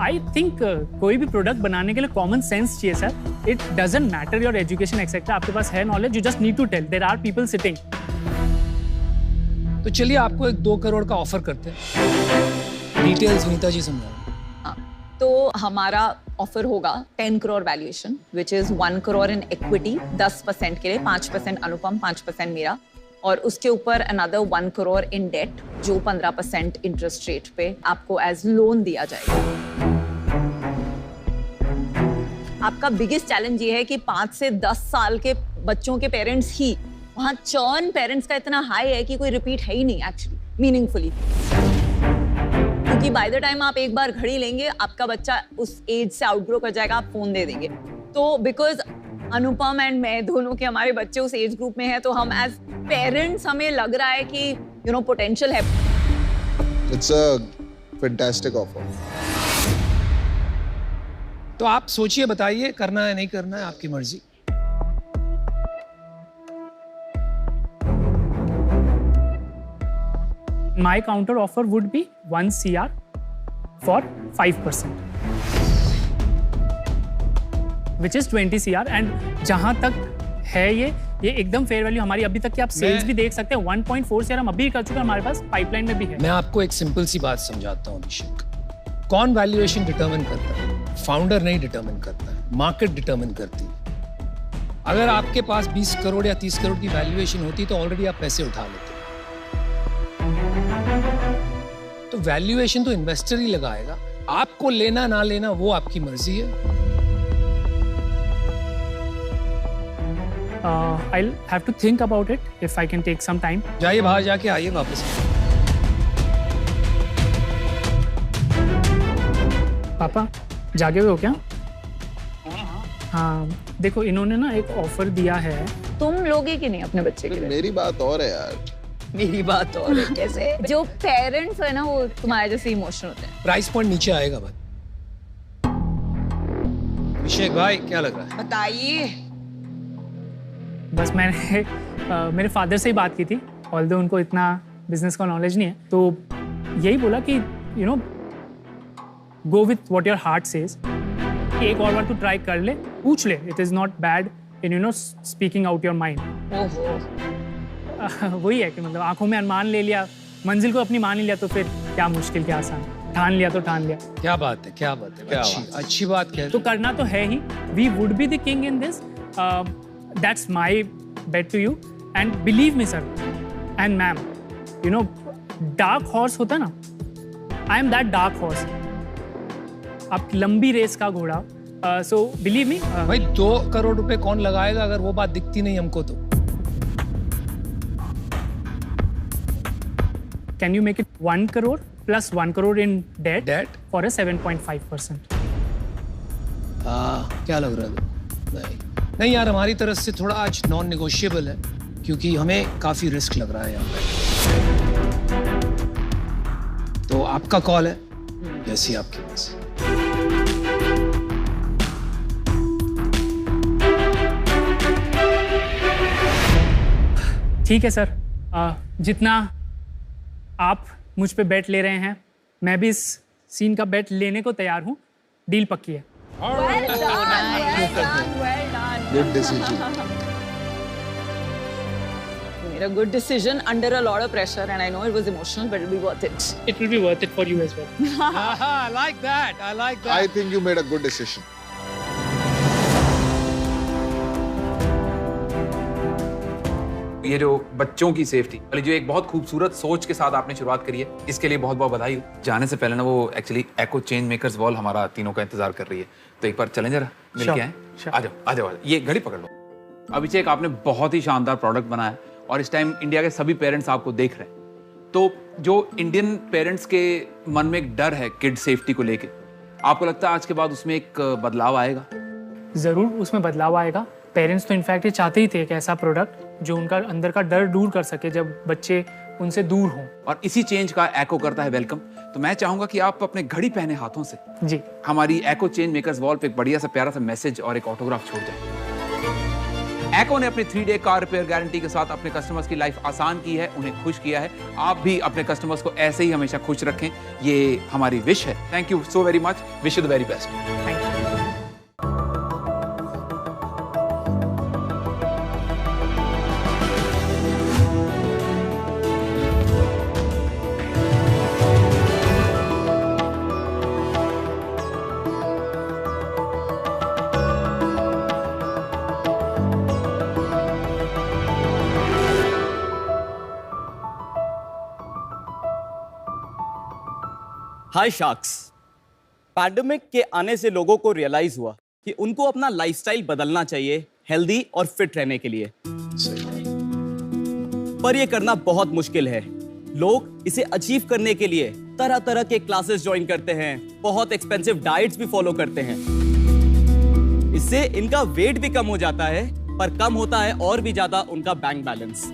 आई थिंक कोई भी प्रोडक्ट बनाने के लिए कॉमन सेंस चाहिए sir. It doesn't matter your education etcetera, आपके पास है knowledge, you just need to tell. There are people sitting. तो चलिए आपको एक 2 करोड़ का ऑफर करते हैं। डिटेल्स नीता जी समझाओ। तो हमारा ऑफर होगा 10 crore valuation, which is 1 crore in equity 10% के लिए, 5% अनुपम, 5% मेरा, और उसके ऊपर अनदर 1 करोड़ इन डेट जो 15% इंटरेस्ट रेट पे आपको एज लोन दिया जाएगा। आपका बिगेस्ट चैलेंज ये है कि 5 से 10 साल के बच्चों के पेरेंट्स ही, वहाँ चर्न पेरेंट्स का इतना हाई है कि कोई रिपीट है ही नहीं एक्चुअली मीनिंगफुली, क्योंकि बाय द टाइम आप एक बार घड़ी लेंगे आपका बच्चा उस एज से आउटग्रो कर जाएगा, आप फोन दे देंगे। तो बिकॉज अनुपम एंड मैं दोनों के हमारे बच्चे उस एज ग्रुप में हैं, तो हम एज पेरेंट्स हमें लग रहा है कि यू नो पोटेंशियल है। It's a fantastic offer. तो आप सोचिए, बताइए करना है नहीं करना है, आपकी मर्जी। My counter offer would be 1 CR for 5%, which is 20 CR। and जहां तक है ये एकदम फेयर वैल्यू हमारी अभी तक की आप सेल्स भी देख सकते हैं। 1.4 CR हम अभी कर चुके हैं, हमारे पास पाइपलाइन में भी है। मैं आपको एक सिंपल सी बात समझाता हूँ अभिषेक। कौन वैल्यूएशन डिटरमिन करता है? फाउंडर नहीं डिटरमिन करता है, मार्केट डिटरमिन करती है। अगर आपके पास 20 करोड़ या 30 करोड़ की वैल्यूएशन होती तो ऑलरेडी आप पैसे उठा लेते। तो वैल्यूएशन तो इन्वेस्टर ही लगाएगा, आपको लेना ना लेना वो आपकी मर्जी है। I'll have to think about it if I can take some time. जाइए बाहर जाके आइए वापस। पापा जागे हुए हो क्या? हाँ, देखो इन्होंने ना एक ऑफर दिया है। तुम लोगे कि नहीं अपने बच्चे के लिए? मेरी बात और है यार। मेरी बात और है कैसे? जो पेरेंट्स है ना वो तुम्हारे जैसे इमोशनल होते हैं। प्राइस पॉइंट नीचे आएगा भाई। अभिषेक भाई क्या लग रहा है? बताइए। बस मैंने मेरे फादर से ही बात की थी, ऑल्दो उनको इतना बिजनेस का नॉलेज नहीं है, तो यही बोला कि you know go with what your heart says. एक और बार तू ट्राई कर ले, पूछ ले। It is not bad in you know speaking out your mind. वही है कि मतलब आंखों में अनुमान ले लिया, मंजिल को अपनी मान लिया, तो फिर क्या मुश्किल क्या आसान, ठान लिया तो ठान लिया। क्या बात है, क्या बात है, अच्छी बात कह। तो करना तो है ही। We would be the king in this, that's my bet to you. And believe me sir and ma'am, you know dark horse होता है ना, I am that dark horse. आप लंबी रेस का घोड़ा, सो बिलीव मी। भाई 2 करोड़ रुपए कौन लगाएगा अगर वो बात दिखती नहीं हमको तो? Can you make it 1 crore plus 1 crore in debt for a 7.5%? क्या लग रहा है? नहीं यार, हमारी तरफ से थोड़ा आज नॉन नेगोशिएबल है, क्योंकि हमें काफी रिस्क लग रहा है यहाँ पे। तो आपका कॉल है, जैसी आपके पास। ठीक है सर, जितना आप मुझ पे बेट ले रहे हैं, मैं भी इस सीन का बेट लेने को तैयार हूँ। डील पक्की है। Well done. Good decision. You made a good decision under a lot of pressure, and I know it was emotional, but it'll be worth it. It will be worth it for you as well. I like that. I like that. I think you made a good decision. ये जो बच्चों की safety वाली जो एक बहुत खूबसूरत सोच के साथ आपने शुरुआत करी है, इसके लिए बहुत बहुत बधाई हो। जाने से पहले ना वो एक्चुअली एको चेंज मेकर्स वॉल हमारा तीनों का इंतजार कर रही है, तो एक बार चलें जरा मिल के आए। आ जाओ आ जाओ, ये घड़ी पकड़ लो। अभिषेक, आपने बहुत ही शानदार प्रोडक्ट बनाया और इस टाइम इंडिया के सभी पेरेंट्स आपको देख रहे हैं, तो जो इंडियन पेरेंट्स के मन में एक डर है किड सेफ्टी को लेके, आपको लगता है आज के बाद उसमें एक बदलाव आएगा? ज़रूर उसमें बदलाव आएगा। पेरेंट्स तो इनफैक्ट ये चाहते ही थे एक ऐसा प्रोडक्ट जो उनका अंदर का डर दूर कर सके जब बच्चे उनसे दूर हों। और इसी चेंज का एको करता है वेलकम। तो मैं चाहूंगा कि आप अपने घड़ी पहने हाथों से जी हमारी एको चेंज मेकर्स वॉल पे एक बढ़िया सा प्यारा सा मैसेज और एक ऑटोग्राफ छोड़ जाए। एको ने अपनी 3-day कार रिपेयर गारंटी के साथ अपने कस्टमर्स की लाइफ आसान की है, उन्हें खुश किया है। आप भी अपने कस्टमर्स को ऐसे ही हमेशा खुश रखें, ये हमारी विश है। Thank you so very much, wish you the very best. Thank you. Hi sharks. Pandemic के आने से लोगों को रियलाइज हुआ कि उनको अपना लाइफस्टाइल बदलना चाहिए हेल्दी और फिट रहने के लिए, पर यह करना बहुत मुश्किल है। लोग इसे अचीव करने के लिए तरह तरह के क्लासेस ज्वाइन करते हैं, बहुत एक्सपेंसिव डाइट्स भी फॉलो करते हैं। इससे इनका वेट भी कम हो जाता है, पर कम होता है और भी ज्यादा उनका बैंक बैलेंस।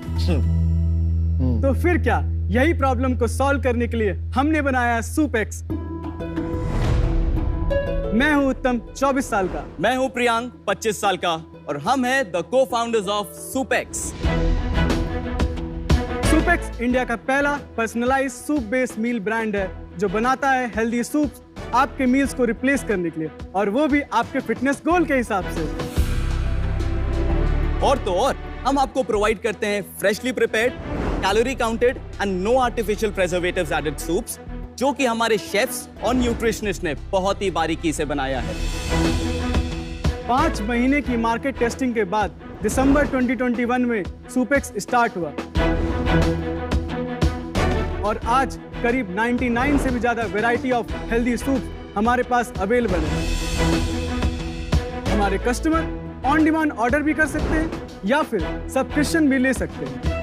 तो फिर क्या, यही प्रॉब्लम को सॉल्व करने के लिए हमने बनाया सुपेक्स। मैं हूं उत्तम, 24 साल का। मैं हूं प्रियांक, 25 साल का, और हम हैं द को-फाउंडर्स ऑफ सुपेक्स। सुपेक्स इंडिया का पहला पर्सनलाइज्ड सूप बेस्ड मील ब्रांड है जो बनाता है हेल्दी सूप्स आपके मील्स को रिप्लेस करने के लिए, और वो भी आपके फिटनेस गोल के हिसाब से। और तो और हम आपको प्रोवाइड करते हैं freshly prepared, calorie counted and no artificial preservatives added soups, जो कि हमारे शेफ्स और न्यूट्रिशनिस्ट ने बहुत ही बारीकी से बनाया है। 5 महीने की मार्केट टेस्टिंग के बाद दिसंबर 2021 में सुपेक्स स्टार्ट हुआ, और आज करीब 99 से भी ज्यादा वैरायटी ऑफ हेल्दी सूप हमारे पास अवेलेबल है। हमारे कस्टमर ऑन डिमांड ऑर्डर भी कर सकते हैं या फिर सब्सक्रिप्शन भी ले सकते हैं।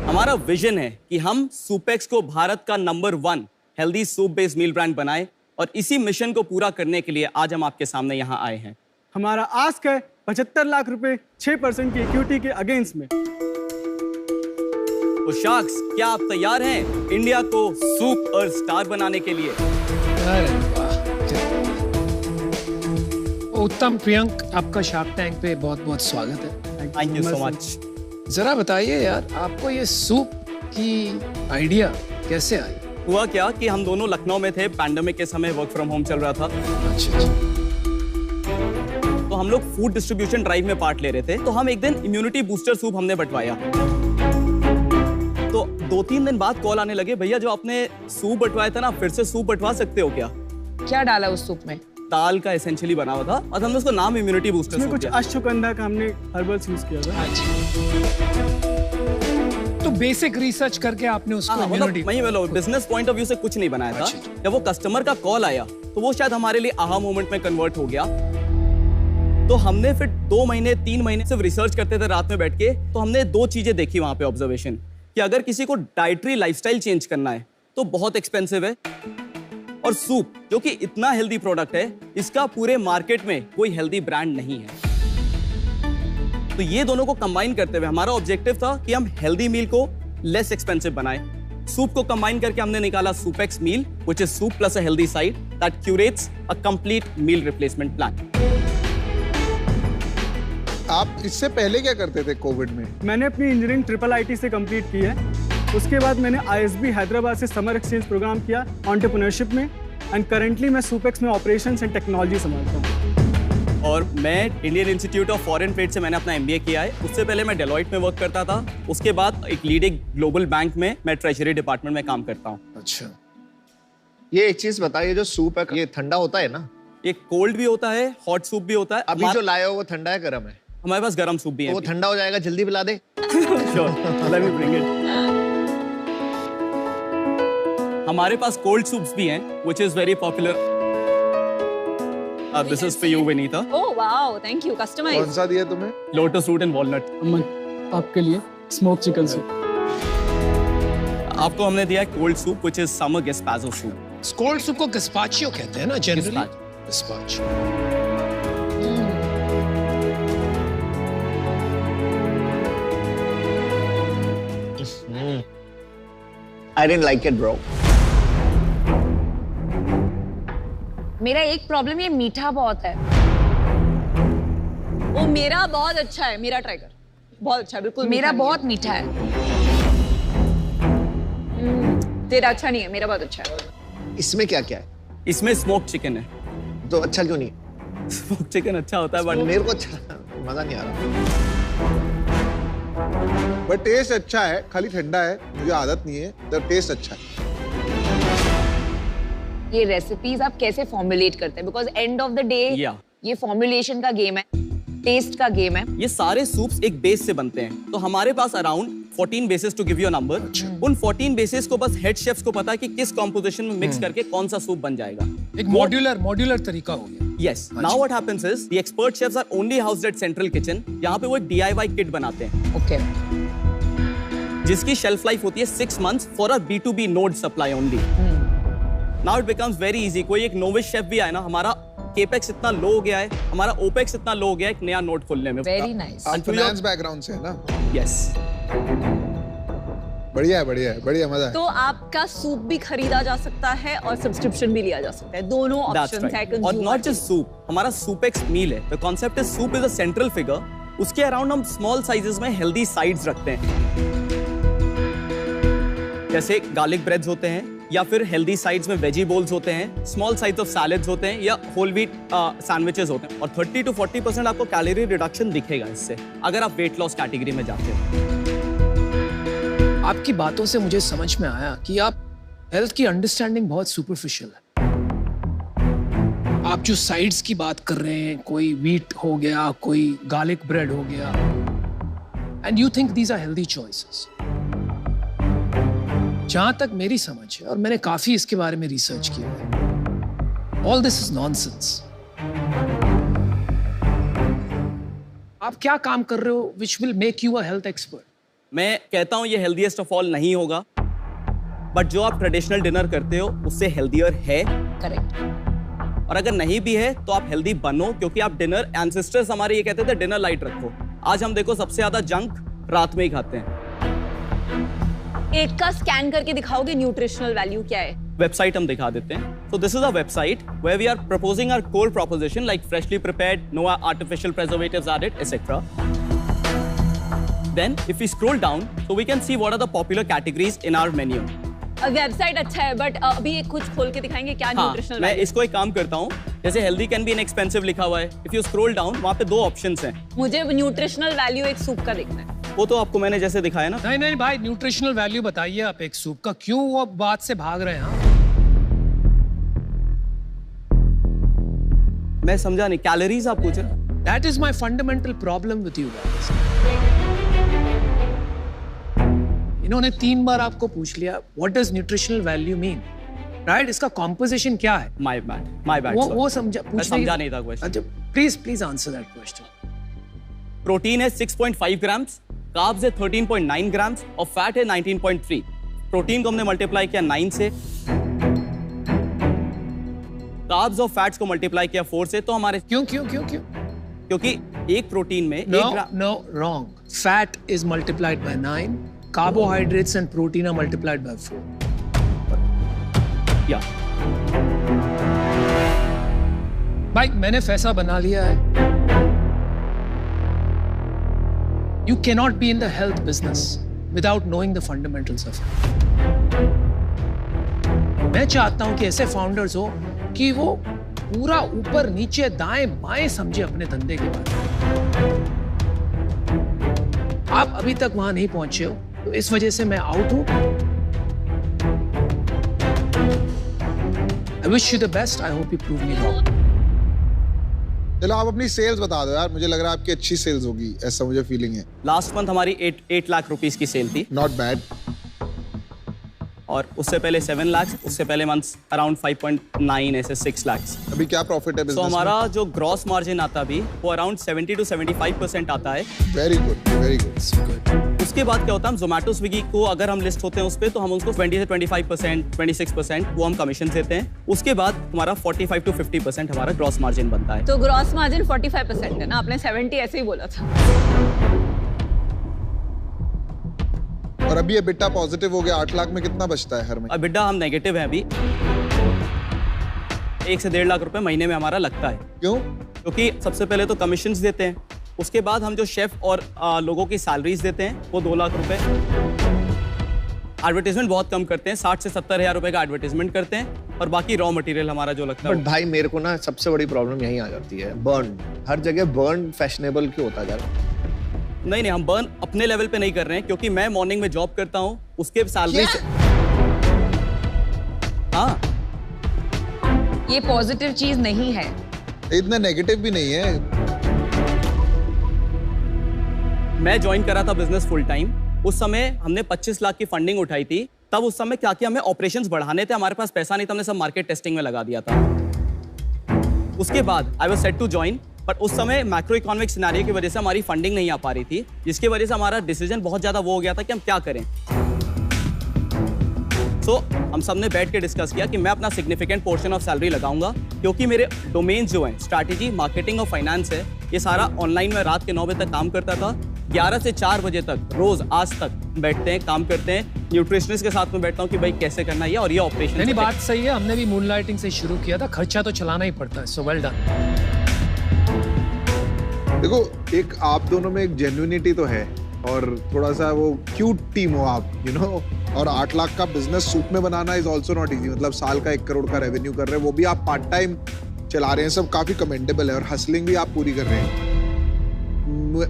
हमारा विजन है कि हम सुपेक्स को भारत का नंबर 1 हेल्दी सूप बेस्ड मील ब्रांड बनाएं, और इसी मिशन को पूरा करने के लिए आज हम आपके सामने यहाँ आए हैं। हमारा आस्क है 75 लाख रुपए 6% की इक्विटी के अगेंस्ट में। तो शार्क्स, क्या आप तैयार हैं इंडिया को सूप और स्टार बनाने के लिए? अरे वाह, उत्तम। प्रियंक, आपका शार्क टैंक पे बहुत बहुत स्वागत है। Thank you so much. जरा बताइए यार, आपको ये सूप की आइडिया कैसे आई? हुआ क्या कि हम दोनों लखनऊ में थे, पैंडेमिक के समय वर्क फ्रॉम होम चल रहा था। अच्छा। तो हम लोग फूड डिस्ट्रीब्यूशन ड्राइव में पार्ट ले रहे थे, तो हम एक दिन इम्यूनिटी बूस्टर सूप हमने बंटवाया। तो 2-3 दिन बाद कॉल आने लगे, भैया जो आपने सूप बंटवाया था ना, फिर से सूप बंटवा सकते हो क्या? क्या डाला उस सूप में? दाल का एसेंशियली बना हुआ था, और हमने उसको नाम इम्यूनिटी बूस्टर सूप कुछ दिया। अश्वगंधा का हमने हर्बल्स यूज किया था। तो बेसिक रिसर्च करके आपने उसको इम्यूनिटी, मतलब बिजनेस पॉइंट ऑफ व्यू से कुछ नहीं बनाया था। जब वो कस्टमर का कॉल आया तो वो शायद हमारे लिए आहा मोमेंट में कन्वर्ट हो गया। तो हमने फिर 2 महीने 3 महीने सिर्फ रिसर्च करते थे रात में बैठ के। तो हमने 2 चीजें देखी वहां पे ऑब्जर्वेशन, कि अगर किसी को डाइटरी लाइफस्टाइल चेंज करना है तो बहुत एक्सपेंसिव है, और सूप जो कि इतना हेल्दी प्रोडक्ट है, इसका पूरे मार्केट में कोई हेल्दी ब्रांड नहीं है। तो ये दोनों को कंबाइन करते हुए हमारा ऑब्जेक्टिव था कि हम हेल्दी मील को लेस एक्सपेंसिव बनाएं। सूप को कंबाइन करके हमने निकाला Soupex meal, which is soup plus a healthy side that curates a complete meal replacement plan. आप इससे पहले क्या करते थे कोविड में? मैंने अपनी इंजीनियरिंग IIIT से कंप्लीट की है। उसके बाद मैंने ISB हैदराबाद से समर एक्सचेंज प्रोग्राम किया एंटरप्रेन्योरशिप में, एंड करंटली मैं सूपेक्स में ऑपरेशंस एंड टेक्नोलॉजी संभालता हूँ। और मैं Indian institute of foreign trade से मैंने अपना MBA किया है। उससे पहले मैं डेलॉइट में वर्क करता था। उसके बाद एक लीडिंग ग्लोबल बैंक में मैं ट्रेजरी डिपार्टमेंट में काम करता हूँ। अच्छा, ये एक चीज बताइए, जो सूप है ये ठंडा होता है ना? ये कोल्ड भी होता है, हॉट सूप भी होता है। अभी जो लाए हो वो ठंडा है गर्म है? हमारे पास गर्म सूप भी है। वो ठंडा हो जाएगा, जल्दी पिला दे। Sure, let me bring it. हमारे पास कोल्ड सूप्स भी हैं, which is very popular. This is for you, Vinita. Oh wow, thank you. Customized. कौन सा दिया तुम्हें? Lotus root and walnut. अमन, आपके लिए स्मोक चिकन सूप। आपको हमने दिया है cold soup, which is summer gazpacho soup. Cold soup को गस्पाचियो कहते हैं ना generally? गस्पाचियो। I didn't like it, bro. मेरा एक प्रॉब्लम ये मीठा बहुत है। वो मेरा बहुत अच्छा है, मेरा ट्राई कर। बहुत अच्छा है, बिल्कुल मेरा बहुत मीठा है। तेरा अच्छा नहीं है, मेरा बहुत अच्छा है। इसमें क्या क्या है? इसमें स्मोक चिकन है। तो अच्छा क्यों नहीं? स्मोक चिकन अच्छा होता है बट मेरे को अच्छा मजा नहीं आ रहा। बट टेस्ट अच्छा है, खाली ठंडा है, मुझे आदत नहीं है, तो टेस्ट अच्छा है। ये रेसिपीज आप कैसे फॉर्मुलेट करते हैं? Because end of the day ये फॉर्मुलेशन का गेम है, टेस्ट का गेम है। ये सारे सूप्स एक बेस से बनते हैं, तो हमारे पास around 14 bases to give you a number. उन 14 बेसेस को बस हेड शेफ्स को पता है कि किस कॉम्पोजिशन में मिक्स करके कौन सा सूप बन जाएगा। एक मॉड्यूलर तरीका हो गया। Yes. Now what happens is the expert chefs are only housed at central kitchen. यहाँ पे वो एक DIY kit बनाते हैं। Okay. जिसकी shelf life होती है 6 months for a B2B node supply only. Now it becomes very easy. कोई एक novice chef भी आए ना, हमारा capex इतना लो हो गया है, हमारा opex इतना लो हो गया है एक नया नोड खोलने में। Very nice. आप finance background से है ना? Yes. बढ़िया है, मजा है। तो आपका सूप भी खरीदा जा सकता है और सब्सक्रिप्शन भी लिया जा सकता है, दोनों ऑप्शंस है कंज्यूमर। और नॉट जस्ट सूप, हमारा सूपेक्स मील है। The concept is soup is a central figure. उसके अराउंड हम स्मॉल साइजेस में हेल्दी साइड्स रखते हैं, जैसे गार्लिक ब्रेड्स होते हैं, या फिर हेल्दी साइड्स में वेजी बोल्स होते हैं, स्मॉल साइज ऑफ सैलेड्स होते हैं, या होल व्हीट सैंडविचेस होते हैं। और 30 to 40% आपको कैलोरी रिडक्शन दिखेगा इससे, अगर आप वेट लॉस कैटेगरी में जाते हैं। आपकी बातों से मुझे समझ में आया कि आप हेल्थ की अंडरस्टैंडिंग बहुत सुपरफिशियल है। आप जो साइड्स की बात कर रहे हैं, कोई व्हीट हो गया, कोई गार्लिक ब्रेड हो गया, and you think these are healthy choices. जहां तक मेरी समझ है, और मैंने काफी इसके बारे में रिसर्च किया है, ऑल दिस इज नॉनसेंस। आप क्या काम कर रहे हो which will make you a health expert? मैं कहता हूं ये हेल्दीएस्ट ऑफ ऑल नहीं होगा, बट जो आप ट्रेडिशनल डिनर करते हो उससे हेल्दियर है। करेक्ट। और अगर नहीं भी है तो आप हेल्दी बनो, क्योंकि आप डिनर, एंसेस्टर्स हमारे ये कहते थे डिनर लाइट रखो। आज हम देखो सबसे ज्यादा जंक रात में ही खाते हैं। एक का स्कैन करके दिखाओगे न्यूट्रिशनल वैल्यू क्या है? वेबसाइट हम दिखा देते हैं। So this is a website where we are proposing our core proposition like freshly prepared, no artificial preservatives added, etc. Then if we scroll down, so we can see what are the popular categories in our menu. Website अच्छा है, but अभी एक कुछ खोल के दिखाएंगे क्या nutritional मैं इसको एक काम करता हूँ, जैसे हेल्दी कैन बी इनएक्सपेंसिव लिखा हुआ है। इफ यू स्क्रॉल डाउन, वहाँ पे 2 ऑप्शंस हैं। मुझे न्यूट्रिशनल वैल्यू एक सूप का देखना है। वो तो आपको मैंने जैसे दिखाया ना। नहीं भाई, न्यूट्रिशनल वैल्यू बताइए आप एक सूप का, क्यों वो बात से भाग रहे हैं? मैं समझा नहीं, कैलोरीज आप पूछ रहे? That is my fundamental problem with you guys. इन्होंने 3 बार आपको पूछ लिया what does nutritional value mean, right? इसका composition क्या है? My bad. वो समझा नहीं था क्वेश्चन। अच्छा, please answer that question. Protein है 6.5 ग्राम्स, कार्ब्स है 13.9 ग्राम्स और फैट है 19.3। प्रोटीन को हमने मल्टीप्लाई किया 9 से, कार्ब्स और फैट्स को मल्टीप्लाई किया 4 से, तो हमारे क्यों क्यों क्यों क्यों? क्योंकि एक प्रोटीन में No, wrong. Fat is multiplied by 9. Carbohydrates and protein are multiplied by 4. या भाई मैंने फैसला बना लिया है. You cannot be in the health business without knowing the fundamentals of it. मैं चाहता हूं कि ऐसे फाउंडर्स हो कि वो पूरा ऊपर नीचे दाएं बाएं समझे अपने धंधे के बारे में. आप अभी तक वहां नहीं पहुंचे हो, तो इस वजह से मैं आउट हूं. I wish you the best. I hope you prove me wrong. चलो आप अपनी सेल्स बता दो यार, मुझे लग रहा है आपकी अच्छी सेल्स होगी, ऐसा मुझे फीलिंग है. लास्ट मंथ हमारी 8 लाख रुपीस की सेल थी. Not bad. और उससे पहले 7 लाख, उससे पहले मंथ्स अराउंड 5.9 ऐसे 6 लाख. अभी क्या प्रॉफिट है बिजनेस तो हमारा जो ग्रॉस मार्जिन आता भी वो अराउंड 70 to 75% आता है. Very good, very good. उसके बाद क्या होता है, हम जोमेटो स्विगी को अगर हम लिस्ट होते हैं उस पे, तो हम उसको 20 से 25%, 26% वो हम कमीशन देते हैं. उसके बाद हमारा 45 to 50% हमारा ग्रॉस मार्जिन बनता है. तो ग्रॉस मार्जिन 45% है ना, आपने 70 ऐसे ही बोला था. और अभी EBITDA पॉजिटिव हो गया, 8 लाख में कितना बचता है हर महीने? EBITDA हम नेगेटिव है अभी. 1 से 1.5 लाख रुपए महीने में हमारा लगता है. क्यों? क्योंकि सबसे पहले तो कमीशंस देते हैं, उसके बाद हम जो शेफ और लोगों की सैलरीज देते हैं वो 2 लाख रुपए. एडवर्टाइजमेंट बहुत कम करते हैं, 60 से 70 हजार रुपए का एडवर्टाइजमेंट करते हैं, और बाकी रॉ मटेरियल हमारा जो लगता है. बट भाई मेरे को ना सबसे बड़ी प्रॉब्लम यही आ जाती है, बर्न. हर जगह बर्न फैशनेबल क्यों होता जा रहा है? नहीं, हम बर्न अपने लेवल पे नहीं कर रहे हैं, क्योंकि मैं मॉर्निंग में जॉब करता हूँ, उसके सैलरी से. हाँ, ये पॉजिटिव चीज नहीं है. इतना नेगेटिव भी नहीं है. मैं ज्वाइन करा था बिजनेस फुल टाइम. उस समय हमने 25 लाख की फंडिंग उठाई थी. तब उस समय क्या किया, हमें ऑपरेशंस बढ़ाने थे, हमारे पास पैसा नहीं था, हमने सब मार्केट टेस्टिंग में लगा दिया था. उसके बाद I was set to join, but उस समय मैक्रो इकोनॉमिक सिनेरियो की वजह से हमारी फंडिंग नहीं आ पा रही थी, जिसकी वजह से हमारा डिसीजन बहुत ज्यादा वो हो गया था कि हम क्या करें. तो हम सब ने बैठ के डिस्कस किया कि मैं अपना सिग्निफिकेंट पोर्शन ऑफ सैलरी लगाऊंगा, क्योंकि मेरे डोमेन्स जो हैं स्ट्रैटेजी, मार्केटिंग और फाइनेंस है, ये सारा ऑनलाइन में रात के 9 बजे तक काम करता था. 11 से 4 बजे तक रोज आज तक बैठते हैं, काम करते हैं. न्यूट्रिशनिस्ट के साथ में बैठता हूँ कि भाई कैसे करना है, और ये ऑपरेशन. नहीं, बात सही है. हमने भी मूनलाइटिंग से शुरू किया था, खर्चा तो चलाना ही पड़ता है. So well done. देखो, एक आप दोनों में एक जेन्युइनिटी तो है, और थोड़ा सा वो क्यूट टीम हो आप, यू नो. और 8 लाख का बिजनेस सूप में बनाना इज ऑल्सो नॉट इजी. मतलब साल का 1 करोड़ का रेवेन्यू कर रहे हैं, वो भी आप पार्ट टाइम चला रहे हैं, सब काफी कमेंडेबल है. और हसलिंग भी आप पूरी कर रहे हैं.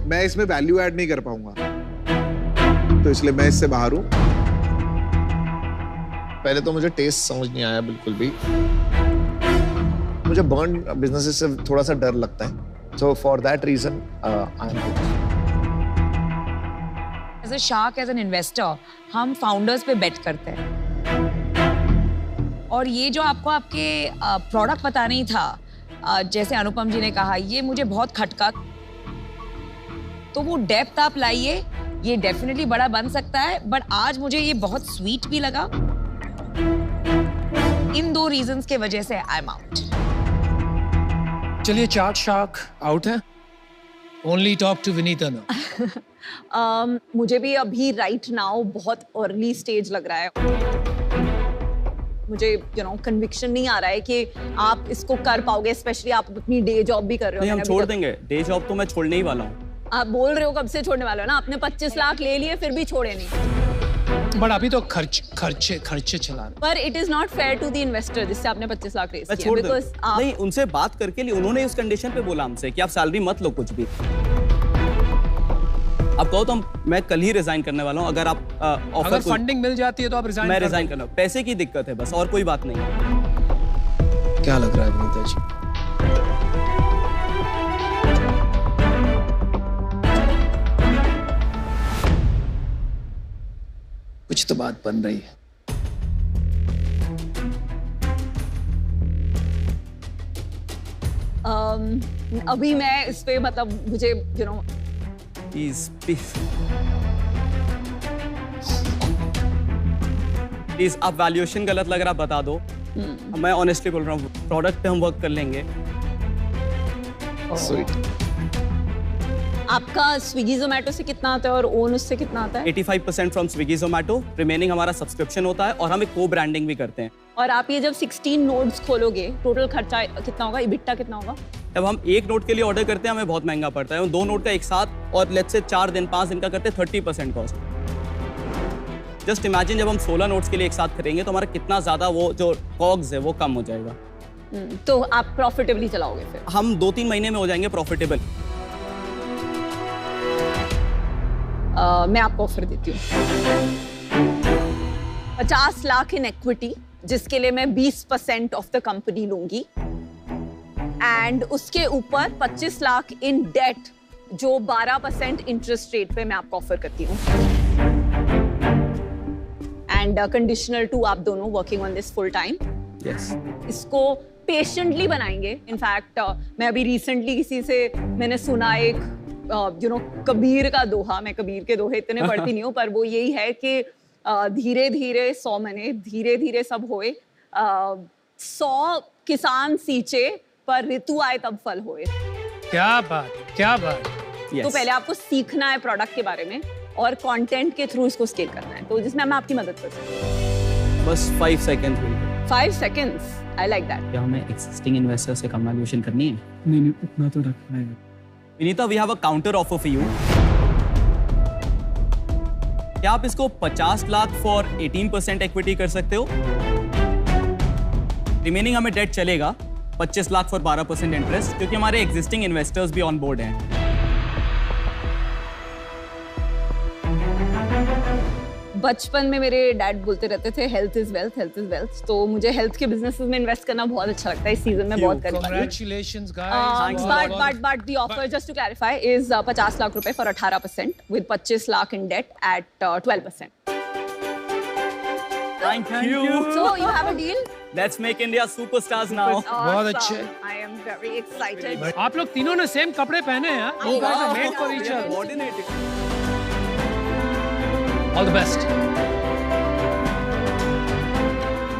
मैं इसमें वैल्यू ऐड नहीं कर पाऊंगा, तो इसलिए मैं इससे बाहर हूं. पहले तो मुझे टेस्ट समझ नहीं आया बिल्कुल भी. मुझे बर्न बिजनेस से थोड़ा सा डर लगता है. So for that reason, I'm good. As a shark, as an investor, हम founders पे bet करते हैं. और ये जो आपको आपके प्रोडक्ट पता नहीं था, जैसे अनुपम जी ने कहा, ये मुझे बहुत खटका. तो वो डेप्थ आप लाइए, ये डेफिनेटली बड़ा बन सकता है, बट आज मुझे ये बहुत स्वीट भी लगा. इन 2 रीजंस के वजह से आई एम आउट. चलिए, चार्ट शार्क आउट है. Only talk to Vinita now. मुझे भी अभी राइट नाउ बहुत अर्ली स्टेज लग रहा है. मुझे कन्विक्शन नहीं आ रहा है कि आप इसको कर पाओगे, स्पेशली आप अपनी डे जॉब भी कर रहे हो. नहीं, हम छोड़ देंगे डे जॉब, तो मैं छोड़ने ही वाला हूँ. आप बोल रहे हो कब से छोड़ने वाले हो ना. आपने 25 लाख ले लिए, फिर भी छोड़े नहीं. बट अभी तो खर्चे चला रहे. पर it is not fair to the investor जिससे आपने 25 लाख रेज किया. बिकॉज़ नहीं, उनसे बात करके लिए उन्होंने उस कंडीशन पे बोला हमसे कि आप सैलरी मत लो कुछ भी. आप कहो तो मैं कल ही रिजाइन करने वाला हूँ. अगर आप ऑफर, अगर फंडिंग मिल जाती है तो आप रिजाइन. मैं रिजाइन करना, पैसे की दिक्कत है बस, और कोई बात नहीं. क्या लग रहा है विनीता जी? कुछ तो बात बन रही है. अभी मैं इस पे मतलब मुझे प्लीज आप वैल्यूएशन गलत लग रहा बता दो. मैं ऑनेस्टली बोल रहा हूँ, प्रोडक्ट पे हम वर्क कर लेंगे। आपका स्विगी जोमेटो से कितना आता है और ओन उससे कितना आता है? 85% फ्रॉम स्विगी जोमेटो, रिमेनिंग हमारा सब्सक्रिप्शन होता है और हम एक को ब्रांडिंग भी करते हैं। और आप ये जब 16 नोड्स खोलोगे, टोटल खर्चा कितना होगा, इबिट्टा कितना होगा? जब हम एक नोट के लिए ऑर्डर करते हैं हमें बहुत महंगा पड़ता है, 2 नोट का एक साथ और लेट्स से 4 दिन 5 दिन का करते हैं 30% कॉस्ट। जस्ट इमेजिन जब हम 16 नोट्स के लिए एक साथ करेंगे तो हमारा कितना ज्यादा वो जो कॉग्स है वो कम हो जाएगा। तो आप प्रॉफिटेबली चलाओगे फिर? हम 2-3 महीने में हो जाएंगे प्रॉफिटेबल। मैं आपको ऑफर देती हूँ 50 लाख इन इक्विटी, जिसके लिए मैं 20% ऑफ द कंपनी लूंगी, एंड उसके ऊपर 25 लाख इन डेट, जो 12% इंटरेस्ट रेट पे मैं आपको ऑफर करती हूँ। एंड कंडीशनल टू आप दोनों working on this full time. Yes, इसको पेशेंटली बनाएंगे। इनफैक्ट मैं अभी रिसेंटली किसी से मैंने सुना एक कबीर का दोहा, मैं कबीर के दोहे इतने पढ़ती नहीं हूँ, पर वो यही है कि धीरे धीरे 100 मने, धीरे धीरे सब होए, 100 किसान सींचे पर ऋतु आए तब फल होए। क्या बात, क्या बात। तो पहले आपको सीखना है प्रोडक्ट के बारे में और कंटेंट के थ्रू इसको स्केल करना है, तो जिसमें मैं आपकी मदद कर सकती हूँ। बस 5 second. 5 seconds, I like that. क्या हमें एक्सिस्टिंग इन्वेस्टर से कम वैल्यूएशन करनी है? नहीं, उतना तो रखना है। Vinita, we have a counter offer for you. क्या आप इसको 50 लाख फॉर 18% इक्विटी कर सकते हो? रिमेनिंग हमें डेट चलेगा 25 लाख फॉर 12% इंटरेस्ट, क्योंकि हमारे एग्जिस्टिंग इन्वेस्टर्स भी ऑन बोर्ड हैं। बचपन में मेरे डैड बोलते रहते थे health is wealth, health is wealth, तो मुझे हेल्थ के बिजनेसेस में इन्वेस्ट करना बहुत अच्छा लगता है। इस सीजन में बहुत करीब। Congratulations guys. But the offer, just to clarify, is 50 lakh रुपए for 18% with 25 lakh in debt at 12%. Thank you. So you have a deal? Let's make India superstars now. बहुत अच्छे। I am very excited. आप लोग तीनों ने सेम कपड़े पहने हैं। You guys are made for each other. Coordinated. All the best.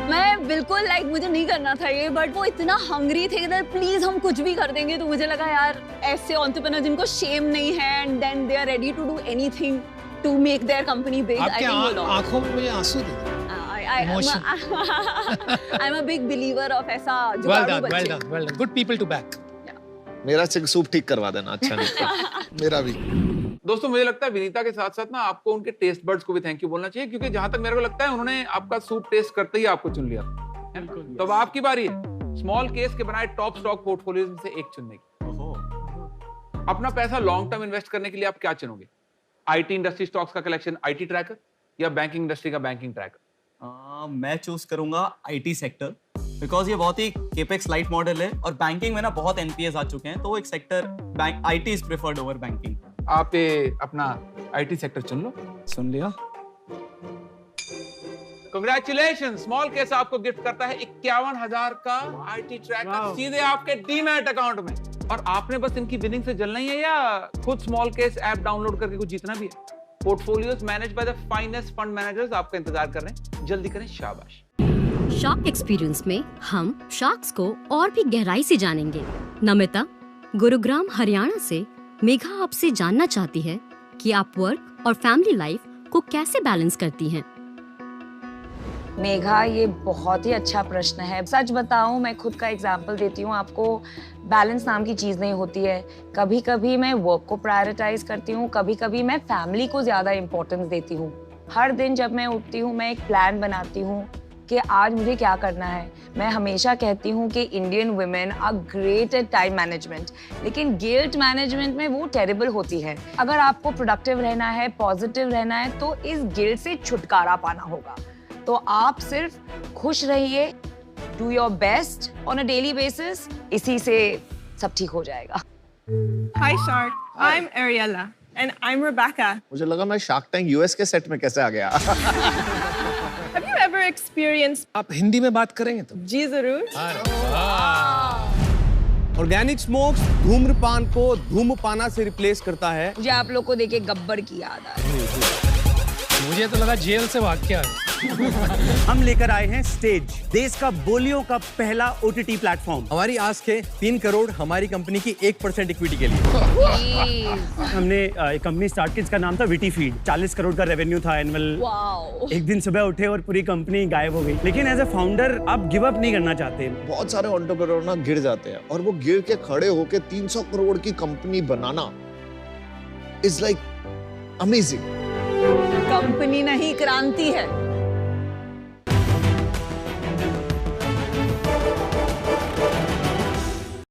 मैं बिल्कुल मुझे नहीं करना था ये, बट वो इतना हंग्री थे कि प्लीज हम कुछ भी कर देंगे, तो मुझे लगा यार ऐसे एंटरप्रेन्योर जिनको शेम नहीं है and then they are ready to do anything to make their company big. आपके आंखों में मुझे आंसू दिख रहे हैं। I'm a big believer of ऐसा जुगाड़ू बच्चे। Well done. Good people to back. मेरा सूप ठीक करवा देना, अच्छा नहीं। मेरा भी। दोस्तों, मुझे लगता है विनीता के साथ साथ ना आपको उनके टेस्ट बर्ड्स को भी थैंक यू बोलना चाहिए, क्योंकि जहां तक मेरे को लगता है उन्होंने आपका सूप टेस्ट करते ही आपको चुन लिया। तो अब आपकी बारी है स्मॉल केस के बनाए टॉप स्टॉक पोर्टफोलियोज में से एक चुनने की। अपना पैसा लॉन्ग टर्म इन्वेस्ट करने के लिए आप क्या चुनोगे? आईटी इंडस्ट्री स्टॉक्स का कलेक्शन, आईटी ट्रैकर, या बैंकिंग इंडस्ट्री का बैंकिंग ट्रैकर? मैं चूज करूंगा आईटी सेक्टर, बिकॉज ये बहुत ही केपेक्स लाइट मॉडल है और बैंकिंग में ना बहुत एनपीएस आ चुके हैं, तो एक sector IT is preferred over banking. आप अपना आईटी सेक्टर चुन लो। सुन लिया। कांग्रेचुलेशन, स्मॉल केस आपको गिफ्ट करता है 51,000 का आईटी ट्रैकर सीधे आपके डीमैट अकाउंट में। और आपने बस इनकी विनिंग से जलना ही है या खुद स्मॉल केस ऐप डाउनलोड करके कुछ जीतना भी है? Portfolios manage by the finest fund managers आपका इंतजार कर रहे हैं, जल्दी करें, शाबाश। शार्क एक्सपीरियंस में हम शार्क्स को और भी गहराई से जानेंगे। नमिता, गुरुग्राम हरियाणा से मेघा आपसे जानना चाहती है कि आप वर्क और फैमिली लाइफ को कैसे बैलेंस करती हैं। मेघा, ये बहुत ही अच्छा प्रश्न है। सच बताऊं, मैं खुद का एग्जाम्पल देती हूँ आपको। बैलेंस नाम की चीज़ नहीं होती है। कभी कभी मैं वर्क को प्रायोरिटाइज करती हूँ, कभी कभी मैं फैमिली को ज़्यादा इम्पोर्टेंस देती हूँ। हर दिन जब मैं उठती हूँ मैं एक प्लान बनाती हूँ कि आज मुझे क्या करना है। मैं हमेशा कहती हूँ कि Indian women are great at time management, लेकिन गिल्ट मैनेजमेंट में वो टेरिबल होती है। अगर आपको प्रोडक्टिव रहना है, पॉजिटिव रहना है, तो इस गिल्ट से छुटकारा पाना होगा। तो आप सिर्फ खुश रहिए, do your best on a daily basis, इसी से सब ठीक हो जाएगा। Hi Shark, I'm Ariella and I'm Rebecca. मुझे लगा मैं शार्क टैंक यूएस के सेट में कैसे आ गया। Have you ever experienced? आप हिंदी में बात करेंगे तो? जी जरूर। ऑर्गेनिक स्मोक्स धूम्रपान को धूमपाना से रिप्लेस करता है। मुझे आप लोग को देखे गब्बर की याद आ रही है। मुझे तो लगा जेल से भाग के आए। हम लेकर आए हैं स्टेज, देश का बोलियों का पहला OTT प्लेटफॉर्म। हमारी आस्क है 3 करोड़ हमारी कंपनी की 1% इक्विटी के लिए। हमने एक कंपनी स्टार्ट की, इसका नाम था विटी फीड। 40 करोड़ का रेवेन्यू था एनुअल। एक दिन सुबह उठे और पूरी कंपनी गायब हो गई। लेकिन एज ए फाउंडर आप गिव अप नहीं करना चाहते। बहुत सारे एंटरप्रेन्योर ना गिर जाते हैं और वो गिर के खड़े होके 300 करोड़ की company banana is like amazing. Company नहीं, क्रांति है।